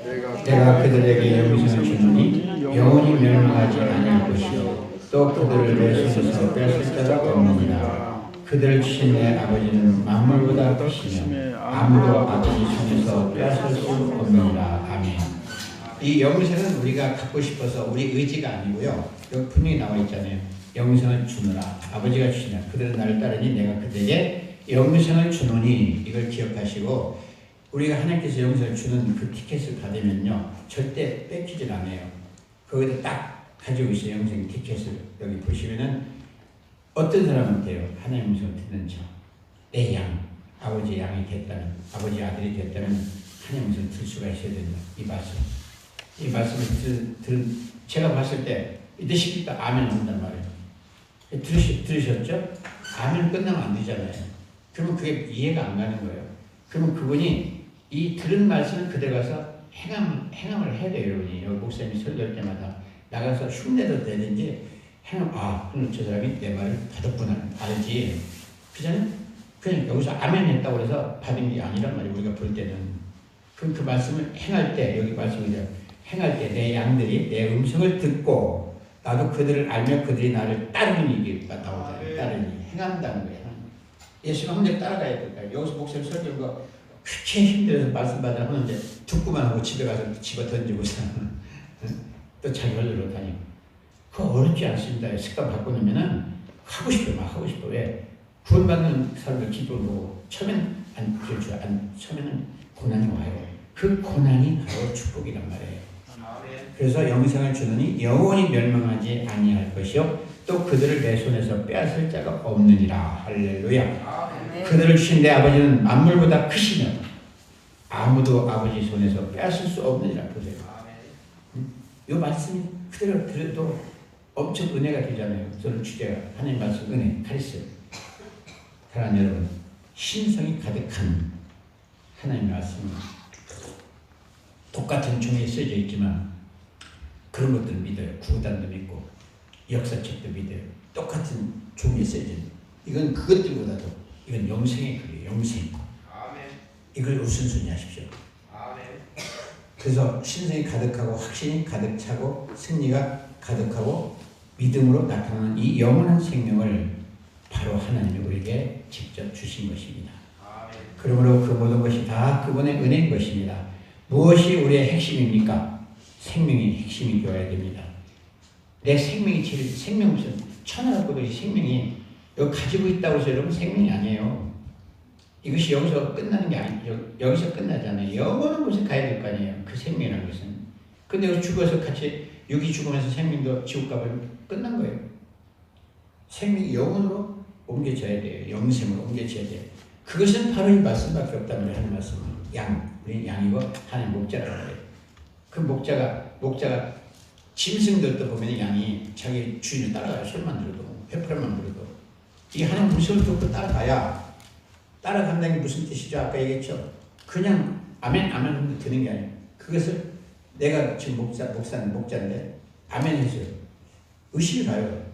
내가 내가 그들에게 영생을 주노니 영원히 멸망하지 아니할 것이요 또 그들을 내 손에서 뺏을 자가 없느니라. 그들을 주신 내 아버지는 만물보다 크시며 아무도 아버지 손에서 빼앗을 수 없느니라. 아멘. 이 영생은 우리가 갖고 싶어서 우리 의지가 아니고요. 여기 분명히 나와 있잖아요. 영생을 주노라. 아버지가 주시나 그들은 나를 따르니 내가 그들에게 영생을 주노니 이걸 기억하시고 우리가 하나님께서 영생을 주는 그 티켓을 받으면요. 절대 뺏기질 않아요. 거기다 딱 가지고 있어요. 영생 티켓을. 여기 보시면은 어떤 사람한테요. 하나님 음성을 듣는 자. 내 양. 아버지의 양이 됐다는 아버지의 아들이 됐다는 하나님 음성을 들 수가 있어야 된다. 이 말씀. 이 말씀을 제가 봤을 때 믿으시니까 아멘 한단 말이에요. 들으셨죠? 아멘 끝나면 안 되잖아요. 그러면 그게 이해가 안 가는 거예요. 그러면 그분이 이 들은 말씀을 그대로 가서 행함을 해야 돼요. 여러분이. 여기 목사님이 설교할 때마다 나가서 흉내도 내든지 그럼 저 사람이 내 말을 받았구나 알지. 그냥 여기서 아멘 했다고 해서 받은 게 아니란 말이에요. 우리가 볼 때는. 그럼 그 말씀을 행할 때 여기 말씀이죠. 행할 때 내 양들이 내 음성을 듣고 나도 그들을 알며 그들이 나를 따르는 이게 나오잖아요. 따르니 행한다는 거예요. 예수가 혼자 따라가야 될까요? 여기서 목사님 설교가 그렇게 힘들어서 말씀 받으라 하는데 듣고만 하고 집에 가서 집어 던지고서 또 자기 홀로 다니고 그거 어렵지 않습니다. 습관 바꾸면은 하고 싶어 막 하고 싶어. 왜? 구원받는 사람들 기도를 보고 처음에는 처음에는 고난이 와요. 그 고난이 바로 축복이란 말이에요. 그래서 영생을 주느니 영원히 멸망하지 아니할 것이요 또 그들을 내 손에서 빼앗을 자가 없느니라. 할렐루야. 그들을 주신 내 아버지는 만물보다 크시며 아무도 아버지 손에서 빼앗을 수 없느니라. 보세요. 이 말씀이 그대로 들어도 엄청 은혜가 되잖아요. 저는 주제가 하나님 말씀 은혜 카리스. 사랑하는 여러분, 신성이 가득한 하나님 말씀. 똑같은 종이에 써져 있지만 그런 것들을 믿어요. 구단도 믿고 역사책도 믿어요. 똑같은 종이에 써져 있는 이건 그것들보다도 이건 영생의 글이에요. 영생. 이걸 우선순위 하십시오. 그래서 신성이 가득하고 확신이 가득 차고 승리가 가득하고 믿음으로 나타나는 이 영원한 생명을 바로 하나님이 우리에게 직접 주신 것입니다. 그러므로 그 모든 것이 다 그분의 은혜인 것입니다. 무엇이 우리의 핵심입니까? 생명이 핵심이 되어야 됩니다. 내 생명이 제일 생명 무슨 천하고도 생명이 여기 가지고 있다고 해서 여러분 생명이 아니에요. 이것이 여기서 끝나는 게 아니에요. 여기서 끝나잖아요. 영원한 곳에 가야 될 거 아니에요. 그 생명이라는 것은. 근데 여기 죽어서 같이 육이 죽으면서 생명도 지옥 가면 끝난 거예요. 생명이 영원으로 옮겨져야 돼요. 영생으로 옮겨져야 돼요. 그것은 바로 이 말씀밖에 없다는 하는 말씀은 우리는 양이고 하나님 목자라는 거예요. 그 목자가 짐승들도 보면 양이 자기 주인을 따라가요. 소리만 들어도 회포만 들어도 이 하나님 물소리를 듣고 따라간다는 게 무슨 뜻이죠? 아까 얘기했죠. 그냥 아멘 아멘 드는 게 아니에요. 그것을 내가 지금 목자인데 아멘 해줘요. 의식이 가요.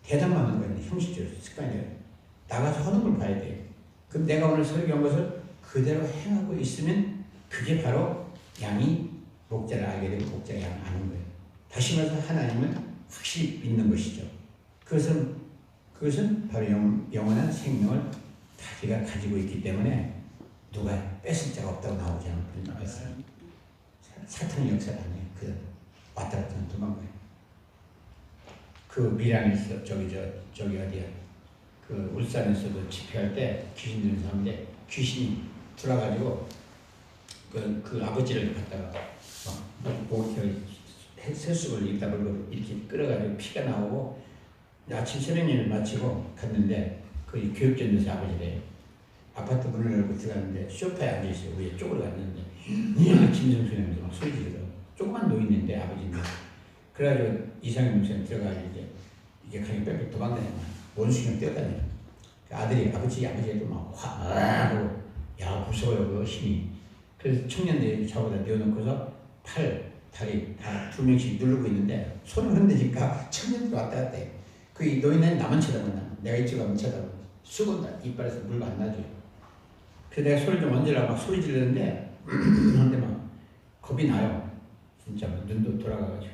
대답하는 거예요. 형식적으로 습관이에요. 나가서 하는 걸 봐야 돼요. 그럼 내가 오늘 설교한 것을 그대로 행하고 있으면 그게 바로 양이 목자를 알게 되고 목자가 양을 아는 거예요. 다시 말해서 하나님을 확실히 믿는 것이죠. 그것은 바로 영원한 생명을 자기가 가지고 있기 때문에 누가 뺏을 자가 없다고 나오지 않는 말씀. 사탄의 역사가 아니에요. 그 왔다 갔다 하는 도망가요. 그 밀양에서 저기 어디야? 그 울산에서도 집회할 때 귀신 들린 사람인데 귀신이 들어가지고 그 아버지를 갖다가 세수를 입다 물고 이렇게 끌어가지고 피가 나오고 아침 새벽일을 마치고 갔는데 그 교육전에서 아버지래요. 아파트 문을 열고 들어갔는데 소파에 앉아있어요. 위에 쪽으로 갔는데 짐승소리하면서 막 소리 지르고 조그만 노인인데 아버지인데 그래가지고 이상현 목사님 들어가서 이게 그냥 빽빽 도망다녀. 원수형 뛰어다녀. 그 아들이 아버지도 막 하고 야 무서워요 그 힘이. 그래서 청년들이 저보다 내어놓고서 다리 다 2명씩 누르고 있는데 손을 흔드니까 청년들 왔다 갔다 해. 그 노인은 나만 쳐다본다. 내가 이쪽 가면 쳐다보고 수건다. 이빨에서 물 안 나죠. 그래서 내가 소리 좀 얹으려고 막 소리 지르는데 근데 막 겁이 나요. 진짜 눈도 돌아가가지고.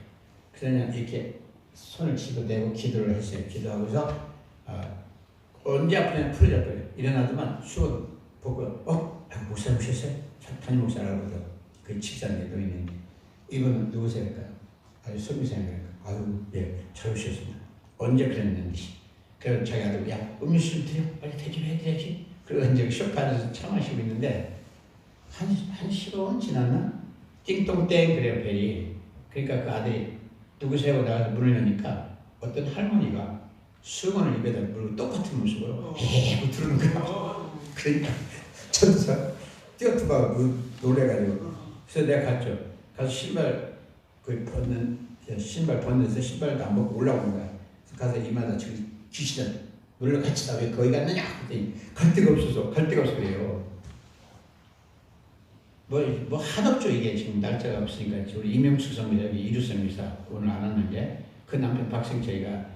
그래서 그냥 이렇게 손을 집어대고 기도를 했어요. 기도하고서 언제 아프냐 풀어잡아요. 일어나더만 수건 벗고 목사님 오셨어요? 담임 목사라고 그러죠. 그 집사님이 또 있는데 이분은 누구세요? 아주 선교사님이니까 아유 예 잘 오셨습니다. 언제 그랬는지. 그래서 자기 아들 야 음료수 좀 드려 빨리 대접해드려야지. 그리고 이제 소파 앉아서 차 마시고 있는데 한 15분 지났나? 띵동땡 그래요 벨이. 그러니까 그 아들이 누구세요? 나가서 문을 여니까 어떤 할머니가 수건을 입에다 물고 똑같은 모습으로 에고 들어오는 거야. 그러니까 전사 뛰어들어가 놀래가지고. 그래서 내가 갔죠. 가서 신발 벗는데 신발도 안 벗고 올라오는 거야. 그래서 가서 이마다 저기 귀신아 놀러 같이 나 왜 거기 갔느냐? 그랬더니 갈 데가 없어서 그래요. 뭐 한없죠. 이게 지금 날짜가 없으니까 우리 이명숙 성교사님이 이루성교사 오늘 안 왔는데 그 남편 박승철이가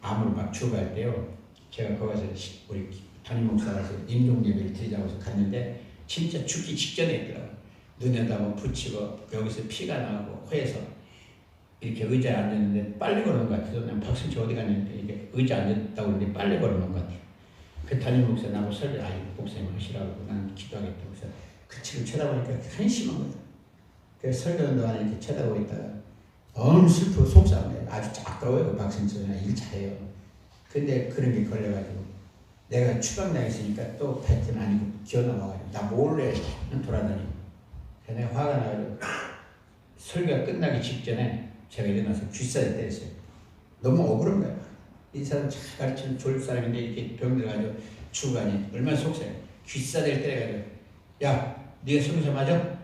암으로 막 죽어갈 때요. 제가 거기 가서 우리 담임 목사라서 임종 예배를 드리자고 해서 갔는데 진짜 죽기 직전에 있더라고요. 눈에다 뭐 붙이고 여기서 피가 나고 코에서 이렇게 의자에 앉았는데 빨리 걸어온 것 같아서 난 박승철 어디 갔는데 이게 의자에 앉았다고 그러는데 빨리 걸어온 것 같아요. 그 담임 목사 나하고 설교 목사님 하시라고 난 기도하겠다고 해서 그 친구 쳐다보니까 한심한 거예요. 그래서 설교하는 동안에 이렇게 쳐다보고 있다가 너무 슬프고 속상해요. 아주 아까워요. 박승철이나 일 잘해요. 근데 그런 게 걸려가지고 내가 추방당에 있으니까 또 뱉은 아니고 기어나와가지고 나 몰래 돌아다니고 그래서 내가 화가 나가지고 설교가 끝나기 직전에 제가 일어나서 귓살을 때렸어요. 너무 억울한 거야. 이 사람 잘 가르치는 좋을 사람인데 이렇게 병들어가지고 죽어가니 얼마나 속상해. 귓살을 때려가지고 야 네가 선교사 맞아?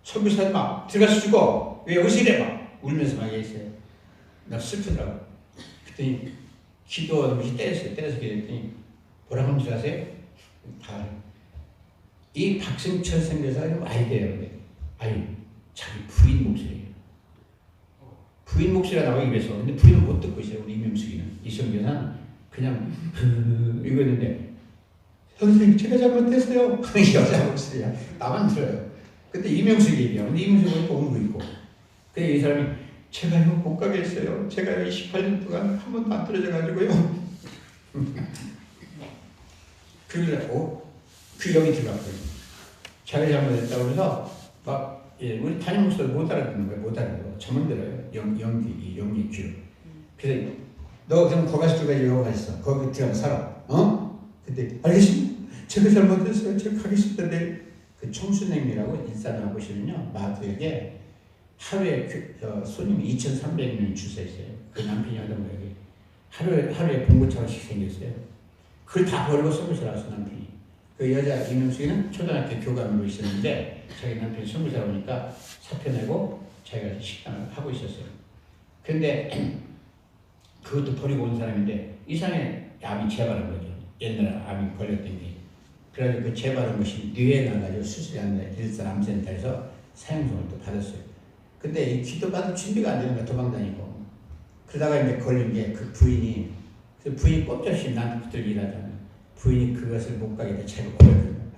선교사 막 들어가서 죽어. 왜 여기서 이래 막 울면서 막 얘기했어요. 나 슬프더라고. 그랬더니 기도하면서 때려서 그랬더니 뭐라고 하면서 아세요? 이 박승철 선교사가 아이디어예요. 아니 자기 부인 목소리예요. 부인 목소리가 나오기 위해서. 근데 부인은 못 듣고 있어요. 우리 이명숙이는. 이 선교사는 그냥 이거 했는데 선생님 제가 잘못했어요. 여자 목소리야. 나만 들어요. 근데 이명숙이 얘기해요. 근데 이명숙이 울고 있고. 그래서 이 사람이 제가요 못 가게 했어요. 제가요 28년 동안 한 번도 안 떨어져가지고요. 그러고 그 영이 들어갔거든요. 자기가 잘못했다고 해서 막 우리 담임 목사도 못 알아듣는 거예요. 못 알아듣고 저만 들어요. 영기 귀로. 그래서 너 그럼 거기 가서 들어가지 왜 거기 있어? 거기 들어가서 살아. 근데 알겠습니다. 제가 잘못했어요. 제가 가겠습니다. 내일. 그 청순행이라고 일산에 보시면요. 마트에 하루에 손님이 2,300명이 줄 서 있어요. 그 남편이 하던 거예요. 하루에 봉고차씩 생겼어요. 그걸 다 버리고 선교사를 왔어 남편이. 그 여자 이명숙이는 초등학교 교감으로 있었는데 자기 남편이 선교사를 오니까 사표 내고 자기가 식당을 하고 있었어요. 근데 그것도 버리고 온 사람인데 이상하게 암이 재발한 거죠. 옛날에 암이 걸렸던 게. 그래가지고 그 재발한 것이 뇌에 나가지고 수술이 안 돼. 일산 암센터에서 사형성을 또 받았어요. 근데 이 기도 받을 준비가 안 되는 거야. 도망다니고. 그러다가 이제 걸린 게 그 부인이, 그 부인이 꼼짝없이 나한테 붙들고 일하잖아요. 부인이 그것을 못 가게 돼. 자기가 고백하는 거야.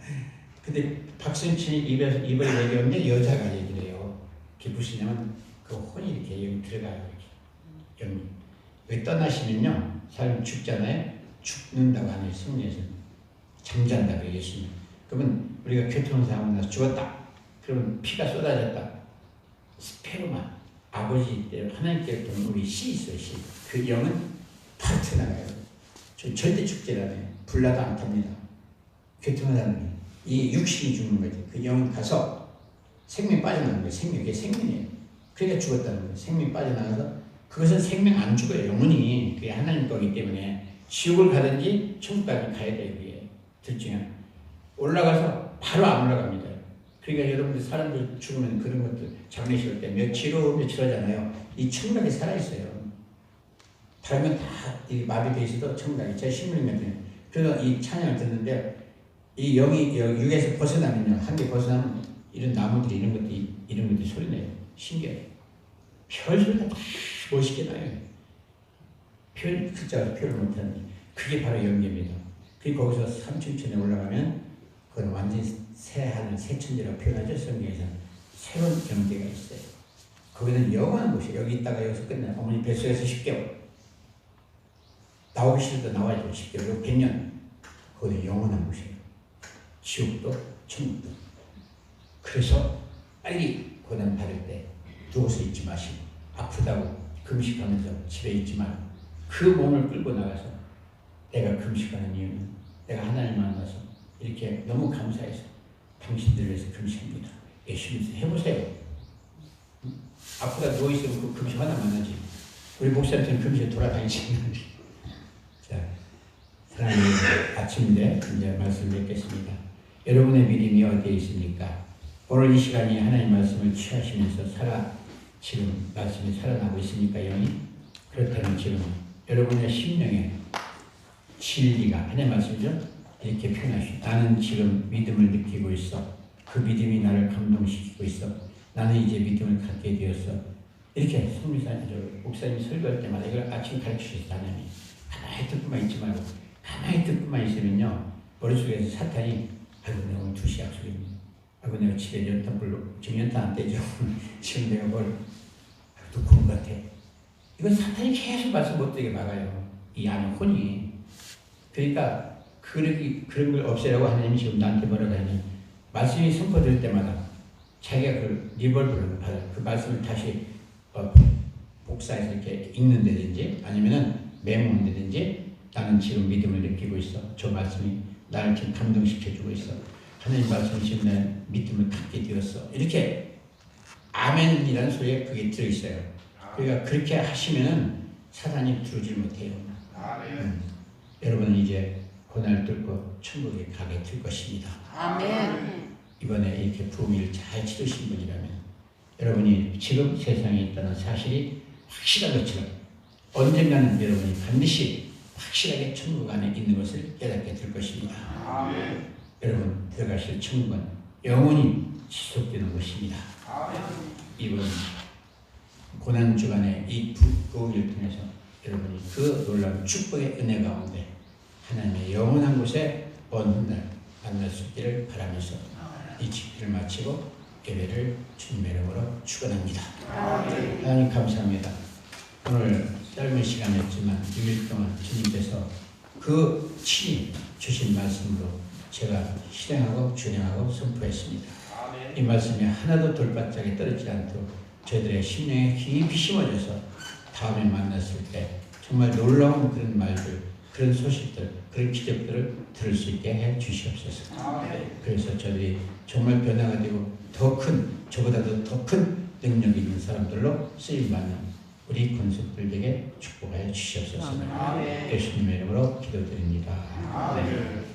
근데 박승철이 입을 얘기하는데 여자가 얘기를 해요. 그게 무엇이냐면 그 혼이 이렇게 여기 들어가요. 이렇게. 여기. 왜 떠나시면요. 사람이 죽잖아요. 죽는다고 하네요. 성경에서는. 잠잔다고 예수님. 그러면 우리가 교통사고 나서 죽었다. 그러면 피가 쏟아졌다. 스페르마. 아버지 때 하나님께로 우리 씨 있어요. 씨. 그 영은 바로 튀어나가요. 절대 죽지 않아요. 불나도 안 탑니다. 교통사는 이 육신이 죽는 거지. 그 영은 가서 생명이 빠져나가는 거예요. 그게 생명이에요. 그러니까 죽었다는 거예요. 생명이 빠져나가서 그것은 생명 안 죽어요. 영혼이. 그게 하나님 거기 때문에 지옥을 가든지 천국까지 가야 돼요. 그게. 둘 중에 올라가서 바로 안 올라갑니다. 그러니까 여러분들 사람들 죽으면 그런 것들 장례식 할 때 며칠 하잖아요. 이 천국에 살아있어요. 다른 건 다 마비되어 있어도 천국에 제 신문이거든요. 그래서 이 찬양을 듣는데 이 영이 육에서 벗어나면요. 한 개 벗어나면 이런 나무들이 이런 것들이 소리내요. 신기해요. 별 소리가 다 멋있게 나요. 글자가 표현을 못하는 그게 바로 영계입니다. 그리고 거기서 삼층천에 올라가면 그건 완전히 새 하늘, 새 천지라고 표현하죠. 성경에서 새로운 경계가 있어요. 거기는 영원한 곳이에요. 여기 있다가 여기서 끝나요. 어머니 뱃속에서 10개월. 나오기 싫어도 나와야죠. 10개월, 100년. 거기는 영원한 곳이에요. 지옥도 천국도. 그래서 빨리 고난 받을 때 누워서 있지 마시고 아프다고 금식하면서 집에 있지 말고 그 몸을 끌고 나가서 내가 금식하는 이유는 내가 하나님 만나서 이렇게 너무 감사해서 당신들 위해서 금식합니다. 열심히 해보세요. 아프다 누워있으면 그 금식 하나 만나지. 우리 목사님처럼 금식에 돌아다니지. 자, 사랑하는 아침인데 이제 말씀 뵙겠습니다. 여러분의 믿음이 어디에 있습니까? 오늘 이 시간이 하나님 말씀을 취하시면서 지금 말씀이 살아나고 있습니까, 영이? 그렇다면 지금 여러분의 심령에 진리가 하나님 말씀이죠? 이렇게 표현하시오. 나는 지금 믿음을 느끼고 있어. 그 믿음이 나를 감동시키고 있어. 나는 이제 믿음을 갖게 되었어. 이렇게 목사님이 설교할 때마다 이걸 아침 가르치셨어요. 하나님이. 가만히 듣고만 있지 말고 가만히 듣고만 있으면요. 머릿속에서 사탄이 아이고 내가 오늘 2시 약속입니다. 아이고 내가 집에 연탄 불러 지금 연탄 안 떼죠. 지금 내가 뭘 듣고 온 것 같아. 이건 사탄이 계속 말씀 못 되게 막아요. 이 안에 혼이. 그러니까 그런 걸 없애라고 하나님이 지금 나한테 뭐라고 하냐면 말씀이 선포될 때마다 자기가 그 리벌브를 받아요. 그 말씀을 다시 복사해서 이렇게 읽는다든지 아니면은 메모한다든지 나는 지금 믿음을 느끼고 있어. 저 말씀이 나를 지금 감동시켜주고 있어. 하나님 말씀이 지금 내 믿음을 갖게 되었어. 이렇게 아멘이라는 소리에 그게 들어있어요. 그러니까 그렇게 하시면은 사단이 들어오질 못해요. 여러분은 이제 고난을 뚫고 천국에 가게 될 것입니다. 아멘. 이번에 이렇게 부흥일을 잘 치르신 분이라면 여러분이 지금 세상에 있다는 사실이 확실한 것처럼 언젠가는 여러분이 반드시 확실하게 천국 안에 있는 것을 깨닫게 될 것입니다. 아멘. 여러분 들어가실 천국은 영원히 지속되는 것입니다. 아멘. 이번 고난주간의 이 부흥일을 통해서 여러분이 그 놀라운 축복의 은혜 가운데 하나님의 영원한 곳에 어느 날 만날 수 있기를 바라면서 이 집회를 마치고 예배를 주님의 이름으로 축원합니다. 하나님 감사합니다. 오늘 짧은 시간이었지만 6일 동안 주님께서 그 친히 주신 말씀으로 제가 실행하고 준행하고 선포했습니다. 이 말씀이 하나도 돌바짝에 떨어지지 않도록 저희들의 심령에 깊이 심어져서 다음에 만났을 때 정말 놀라운 그런 말들, 그런 소식들, 그런 기적들을 들을 수 있게 해 주시옵소서. 그래서 저들이 정말 변화가 되고 더 큰, 저보다도 더 큰 능력 있는 사람들로 쓰임받는 우리 권속들에게 축복하여 주시옵소서. 예수님의 이름으로 기도드립니다. 아멘.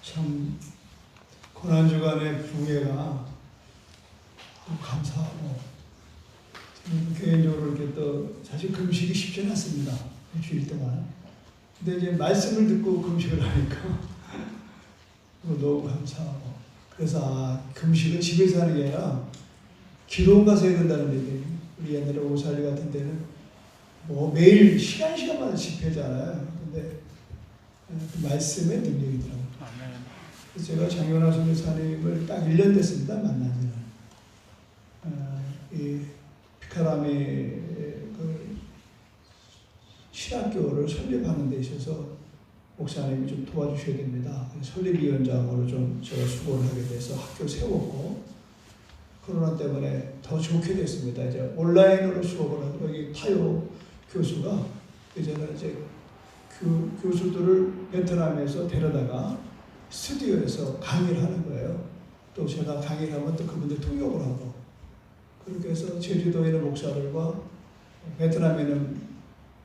참 고난주간의 부흥회가 감사하고 저는 개인적으로 이렇게 또 사실 금식이 쉽지는 않습니다. 일주일 동안. 근데 이제 말씀을 듣고 금식을 하니까 너무 감사하고 그래서 금식은 집에서 하는 게 아니라 기도원 가서 해야 된다는 얘기예요. 우리 옛날에 오살리 같은 데는 뭐 매일 시간마다 집회잖아요. 근데 그 말씀의 능력이더라고요. 제가 장윤아 선교사님을 딱 1년 됐습니다. 만난 지는. 이 피카라미 그 신학교를 설립하는 데 있어서 목사님이 좀 도와주셔야 됩니다. 설립위원장으로 좀 제가 수고를 하게 돼서 학교 세웠고 코로나 때문에 더 좋게 됐습니다. 이제 온라인으로 수업을 하고 여기 타요 교수가 이제는 이제 교수들을 베트남에서 데려다가 스튜디오에서 강의를 하는 거예요. 또 제가 강의를 하면 또 그분들 통역을 하고 그렇게 해서 제주도에 있는 목사들과 베트남에 있는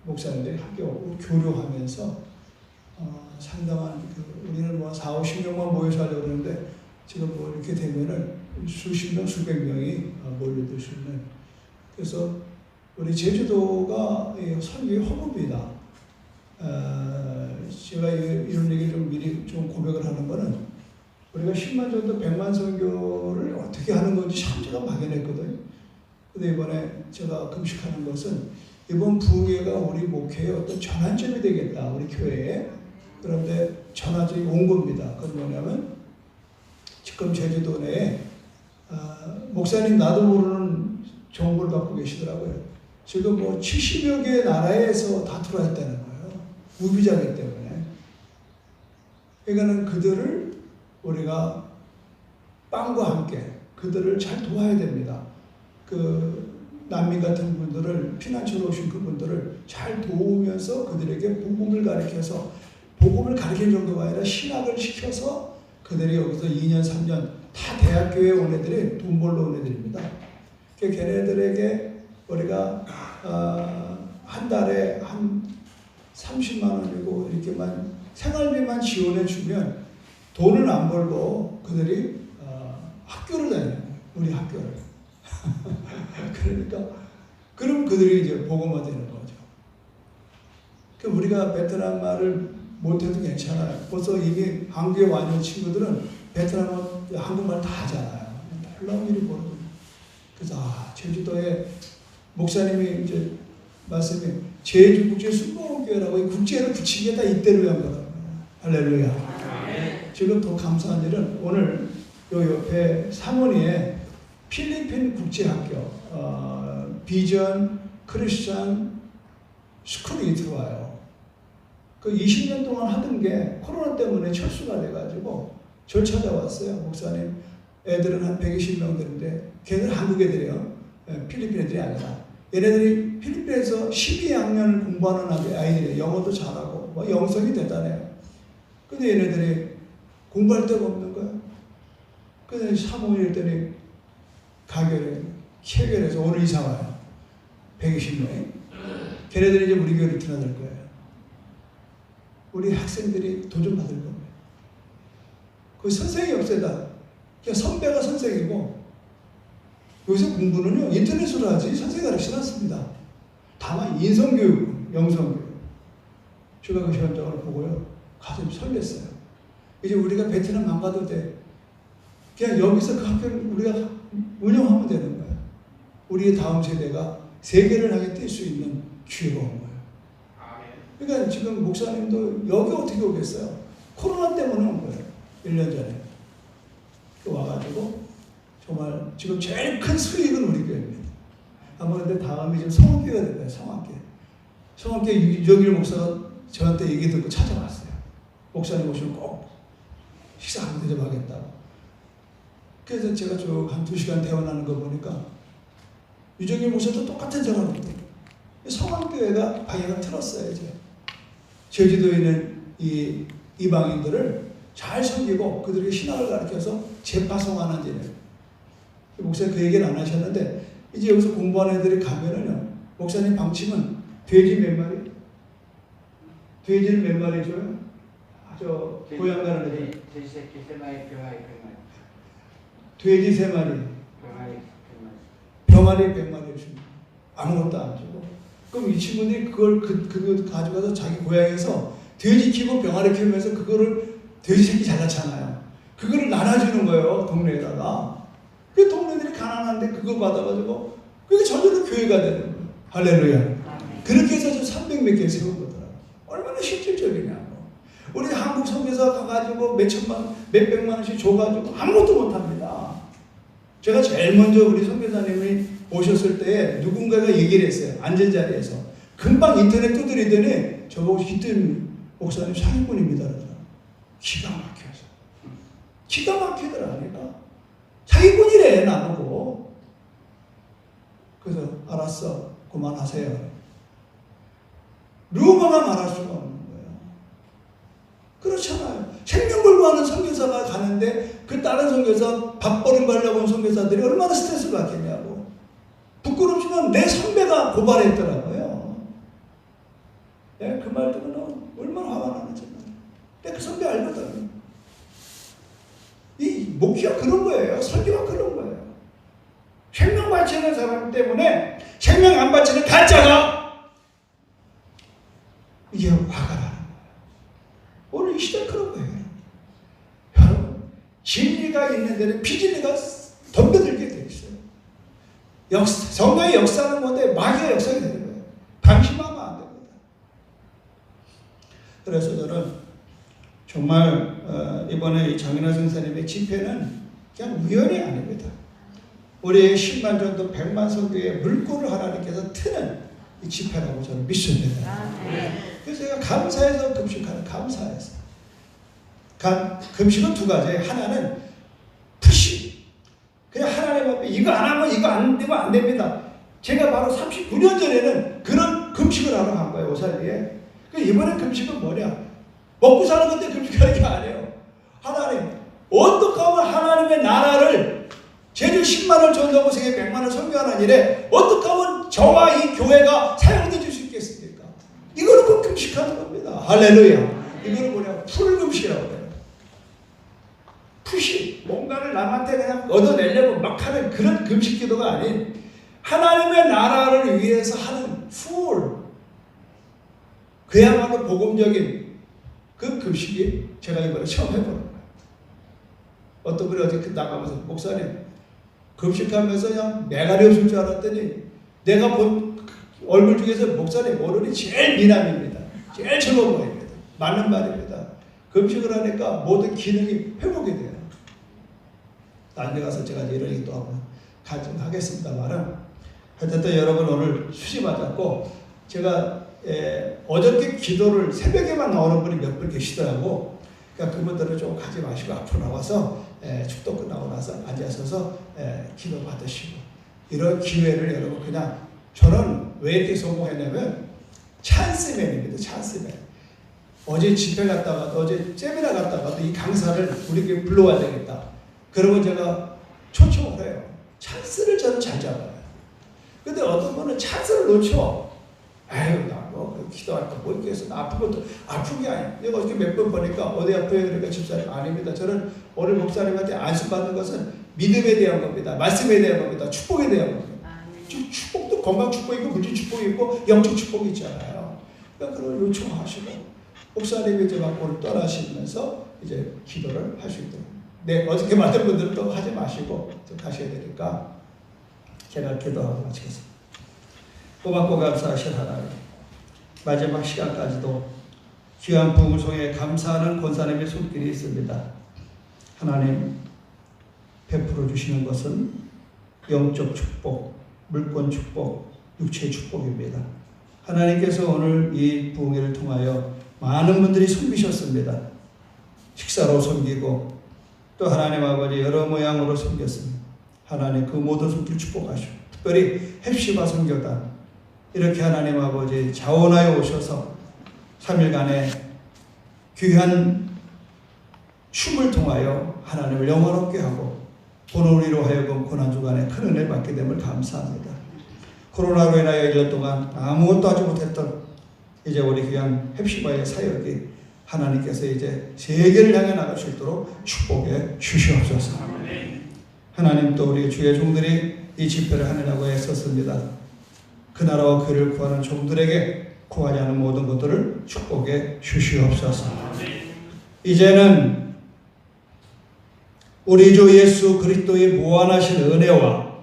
목사님들이 학교 교류하면서 상당한 우리는 뭐 4, 50명만 모여서 하려고 그러는데 지금 뭐 이렇게 되면은 수십 명, 수백 명이 몰려들 수 있는 그래서 우리 제주도가 선교의 허브입니다. 제가 이런 얘기를 좀 미리 좀 고백을 하는 거는 우리가 10만 전도 100만 선교를 어떻게 하는 건지 참 제가 막연했거든요. 근데 이번에 제가 금식하는 것은 이번 부흥회가 우리 목회의 어떤 전환점이 되겠다, 우리 교회에. 그런데 전환점이 온 겁니다. 그건 뭐냐면 지금 제주도 내에 목사님 나도 모르는 정보를 갖고 계시더라고요. 지금 뭐 70여 개의 나라에서 다 들어와 있다는 거예요. 무비자이기 때문에. 그러니까는 그들을 우리가 빵과 함께 그들을 잘 도와야 됩니다. 그 난민 같은 분들을, 피난처로 오신 그분들을 잘 도우면서 그들에게 복음을 가르쳐서, 복음을 가르치는 정도가 아니라 신학을 시켜서 그들이 여기서 2년, 3년 다 대학교에 온 애들이 돈 벌러 온 애들입니다. 걔네들에게 우리가 한 달에 한 30만 원이고 이렇게만 생활비만 지원해 주면 돈을 안 벌고 그들이 학교를 다녀요. 우리 학교를. 그러니까 그럼 그들이 이제 복음화 되는 거죠. 그 우리가 베트남 말을 못해도 괜찮아요. 벌써 이미 한국에 와 있는 친구들은 베트남 한국말 다 하잖아요. 놀라운 일이 벌어져요. 그래서 제주도에 목사님이 이제 말씀이 제주국제순복음교회라고 이 국제를 붙인 게 다 이때로 위한 거라고요. 할렐루야. 지금 더 감사한 일은 오늘 요 옆에 상원이에 필리핀 국제학교 비전 크리스찬 스쿨이 들어와요. 그 20년 동안 하던 게 코로나 때문에 철수가 돼가지고 저 찾아왔어요. 목사님, 애들은 한 120명 되는데 걔들 한국 애들이에요. 필리핀 애들이 아니라. 얘네들이 필리핀에서 12학년을 공부하는 아이들이에요. 영어도 잘하고 뭐 영성이 대단해요. 근데 얘네들이 공부할 데가 없는 거야. 그래서 사모일 때니 가결해, 체결해서 오늘 이사 와요. 120명이. 걔네들이 이제 우리 교회를 드나들 거예요. 우리 학생들이 도전받을 겁니다. 그 선생이 없애다. 그냥 선배가 선생이고, 여기서 공부는요, 인터넷으로 하지 선생이 가르치지 않습니다. 다만 인성교육, 영성교육. 제가 그 현장을 보고요, 가슴이 설렜어요. 이제 우리가 베트남 안 가도 돼. 그냥 여기서 그 학교를 우리가 운영하면 되는 거예요. 우리의 다음 세대가 세계를 향해 뛸 수 있는 기회가 온 거예요. 그러니까 지금 목사님도 여기 어떻게 오겠어요? 코로나 때문에 온 거예요. 1년 전에. 와가지고 정말 지금 제일 큰 수익은 우리 교회입니다. 아마 근데 다음이 지금 성악교회가 될 거예요. 성악교회. 성악교회 유정일 목사가 저한테 얘기 듣고 찾아왔어요. 목사님 오시면 꼭 식사 한 대접하겠다고. 그래서 제가 쭉 한 2시간 대화하는 거 보니까 유정일 목사도 똑같은 전화입니다. 성악교회가 방향을 틀었어요. 이제 제주도에 있는 이 이방인들을 잘 섬기고 그들에게 신학을 가르쳐서 재파송하는 일이에요. 목사님 그 얘기는 안 하셨는데 이제 여기서 공부하는 애들이 가면은요, 목사님 방침은 돼지 몇 마리? 돼지를 몇 마리 줘요? 저 고향 가는 애들. 돼지 새끼 3마리, 병아리 100마리. 돼지 3마리, 병아리 100마리. 병아리 100마리 줍니다. 아무것도 안 주고. 그럼 이 친구들이 그걸 가져가서 자기 고향에서 돼지 키고 병아리 키우면서 그거를 돼지 새끼 잘 낳잖아요. 그거를 나눠주는 거예요, 동네에다가. 그 동네들이 가난한데 그거 받아가지고 그게 저절로 교회가 되는 거예요. 할렐루야. 그렇게 해서 좀 300몇 개 세운 거더라고요. 얼마나 실질적이냐고. 우리 한국 선교사 가가지고 몇백만 원씩 줘가지고 아무것도 못합니다. 제가 제일 먼저 우리 선교사님이 오셨을 때 누군가가 얘기를 했어요. 앉은 자리에서. 금방 인터넷 두드리더니 저보고 히든 목사님 사기꾼입니다. 그러더라고요. 기가 막혀서. 기가 막히더라니까. 사기꾼이래 나보고. 그래서 알았어. 그만하세요. 루머가 말할 수가 없는 거예요. 그렇잖아요. 생명 걸고 하는 선교사가 가는데 그 다른 선교사 밥벌이 하려고 온 선교사들이 얼마나 스트레스를 받겠냐고. 부끄럽지만 내 선배가 고발했더라고요. 네, 그 말 듣고는 얼마나 화가 나는지. 근데 그 선배 알거든. 이 목회가 그런 거예요. 설교가 그런 거예요. 생명 바치는 사람 때문에 생명 안 바치는 가짜가 이게 화가 나는 거예요. 오늘 이 시대 그런 거예요. 여러분, 되는 데는 비진리가 덤벼들게 돼 있어요. 성령의 역사는 뭔데 마귀의 역사가 되는 거예요. 방심하면 안 됩니다. 그래서 저는 정말 이번에 이 장인하 선생님의 집회는 그냥 우연이 아닙니다. 우리의 10만 전도 100만 성교의 물꼬를 하나님께서 트는 이 집회라고 저는 믿습니다. 그래서 제가 감사해서 금식하는 감사해서. 금식은 두 가지. 하나는 푸시. 그냥 하나님 앞에 이거 안 하면 이거 안 되면 안 됩니다. 제가 바로 39년 전에는 그런 금식을 하러 간 거예요. 오살리에. 이번에 금식은 뭐냐? 먹고 사는 건데 금식하는 게 아니에요. 하나님, 어떻게 하면 하나님의 나라를 제주 10만원 전도하고 세계 100만원 선교하는 일에 어떻게 하면 저와 이 교회가 사용돼 줄 수 있겠습니까? 이거는 꼭 금식하는 겁니다. 할렐루야. 이거는 뭐냐? 풀금식이라고 해요. 푸시. 뭔가를 남한테 그냥 얻어내려고 막 하는 그런 금식 기도가 아닌 하나님의 나라를 위해서 하는 풀. 그야말로 복음적인 그 금식이 제가 이번에 처음 해보는 거예요. 어떤 분이 어제 나가면서 목사님 금식하면서 그냥 매갈이 없을 줄 알았더니 내가 본 얼굴 중에서 목사님 얼굴이 제일 미남입니다. 제일 즐거워 보입니다. 맞는 말입니다. 금식을 하니까 모든 기능이 회복이 돼요. 딴 데 가서 제가 이런 얘기 또 한번 가정하겠습니다만은 하여튼 여러분 오늘 수시 맞았고 제가 어저께 기도를 새벽에만 나오는 분이 몇 분 계시더라고. 그러니까 그분들은 좀 가지 마시고 앞으로 나와서 축도 끝나고 나서 앉아서서 기도 받으시고 이런 기회를 여러분 그냥 저는 왜 이렇게 성공했냐면 찬스맨입니다. 찬스맨. 어제 집회 갔다가 어제 세미나 갔다가도 이 강사를 우리에게 불러와야 되겠다. 그러면 제가 초청을 해요. 찬스를 저는 잘 잡아요. 근데 어떤 분은 찬스를 놓쳐. 아유, 나 뭐 기도할 거 뭐 이렇게 해서 아픈 것도 아픈 게 아니야. 내가 어저께 몇 번 보니까 어디 아파요? 그러니까 집사님 아닙니다. 저는 오늘 목사님한테 안수받는 것은 믿음에 대한 겁니다. 말씀에 대한 겁니다. 축복에 대한 겁니다. 축복도 건강 축복이 있고 물질 축복이 있고 영적 축복이 있잖아요. 그러니까 그걸 요청하시고 목사님이 이제 막 오늘 떠나시면서 이제 기도를 할 수 있도록. 네, 어저께 만든 분들은 또 하지 마시고 좀 가셔야 되니까 제가 기도하고 마치겠습니다. 고맙고 감사하신 하나님, 마지막 시간까지도 귀한 부흥을 통해 감사하는 권사님의 손길이 있습니다. 하나님 베풀어 주시는 것은 영적 축복, 물권 축복, 육체의 축복입니다. 하나님께서 오늘 이 부흥회를 통하여 많은 분들이 섬기셨습니다. 식사로 섬기고 또 하나님 아버지 여러 모양으로 섬겼습니다. 하나님 그 모든 손길 축복하시고 특별히 헵시바 선교단 이렇게 하나님 아버지 자원하여 오셔서 3일간의 귀한 춤을 통하여 하나님을 영원롭게 하고 오늘 우리로 하여금 고난주간에 큰 은혜를 받게 됨을 감사합니다. 코로나로 인하여 1년 동안 아무것도 하지 못했던 이제 우리 귀한 헵시바의 사역이 하나님께서 이제 세계를 향해 나갈 수 있도록 축복해 주시옵소서. 하나님 또 우리 주의 종들이 이 집회를 하느라고 애썼습니다. 그 나라와 그를 구하는 종들에게 구하지 않은 모든 것들을 축복해 주시옵소서. 이제는 우리 주 예수 그리스도의 무한하신 은혜와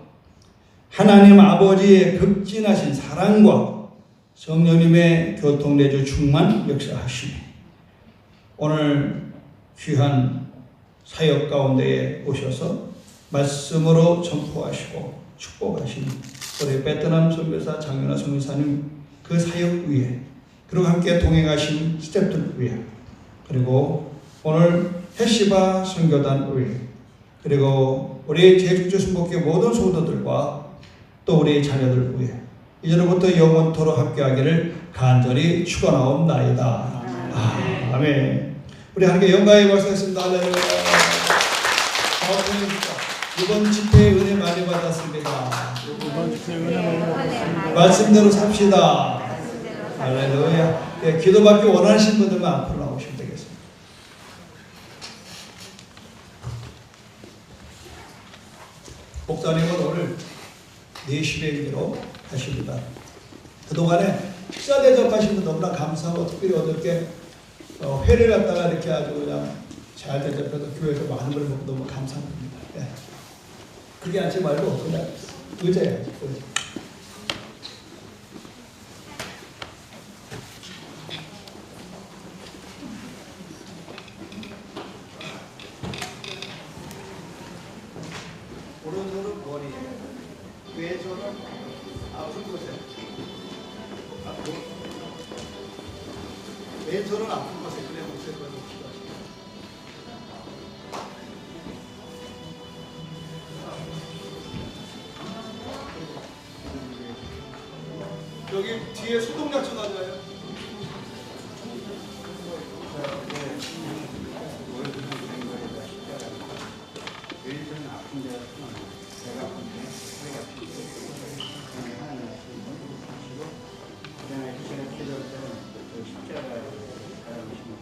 하나님 아버지의 극진하신 사랑과 성령님의 교통내주 충만 역사하시니 오늘 귀한 사역 가운데에 오셔서 말씀으로 전포하시고 축복하시니 우리 베트남 선교사 장윤아 선교사님 그 사역 위에 그리고 함께 동행하신 스태프들 위에 그리고 오늘 헵시바 선교단 위에 그리고 우리 제주주 순복교 모든 성도들과 또 우리 자녀들 위에 이제로부터 영원토록 함께하기를 간절히 축원하옵나이다. 아멘. 우리 함께 영광의 박수했습니다. 할렐루야. 이번 집회의 은혜 많이 받았습니다. 말씀대로 삽시다. 할렐루야. 예, 기도받기 원하시는 분들만 앞으로 나오시면 되겠습니다. 목사님은 오늘 4시에 일로 가십니다. 그동안에 식사 대접하신 분 너무나 감사하고 특별히 어저께 회를 갖다가 이렇게 아주 그냥 잘 대접해서 교회에서 많은 걸 먹고 너무 감사합니다. 예. 그렇게 앉지 말고 그냥 의자에 앉아. 의자. 오른손은 머리에, 왼손은 아픈 곳에. 앞으로. 왼손은 아픈 곳에 그래 놓으실 거예요. 여기 뒤에 소독약초 가져와요. 왼손은 아픈 데가 배가 아픈데 허리가 아픈데 하나는 하시고 그다음에 제가 기도할 때는 그 십자가에 바라보시면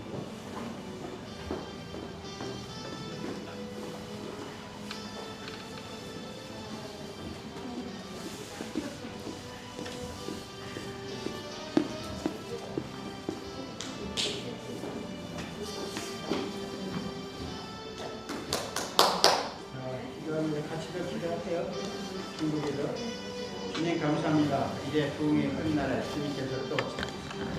기도하면 같이들 기도하세요. 중국에서 주님 감사합니다. 이제 부흥이 끝나라. 주님께서 또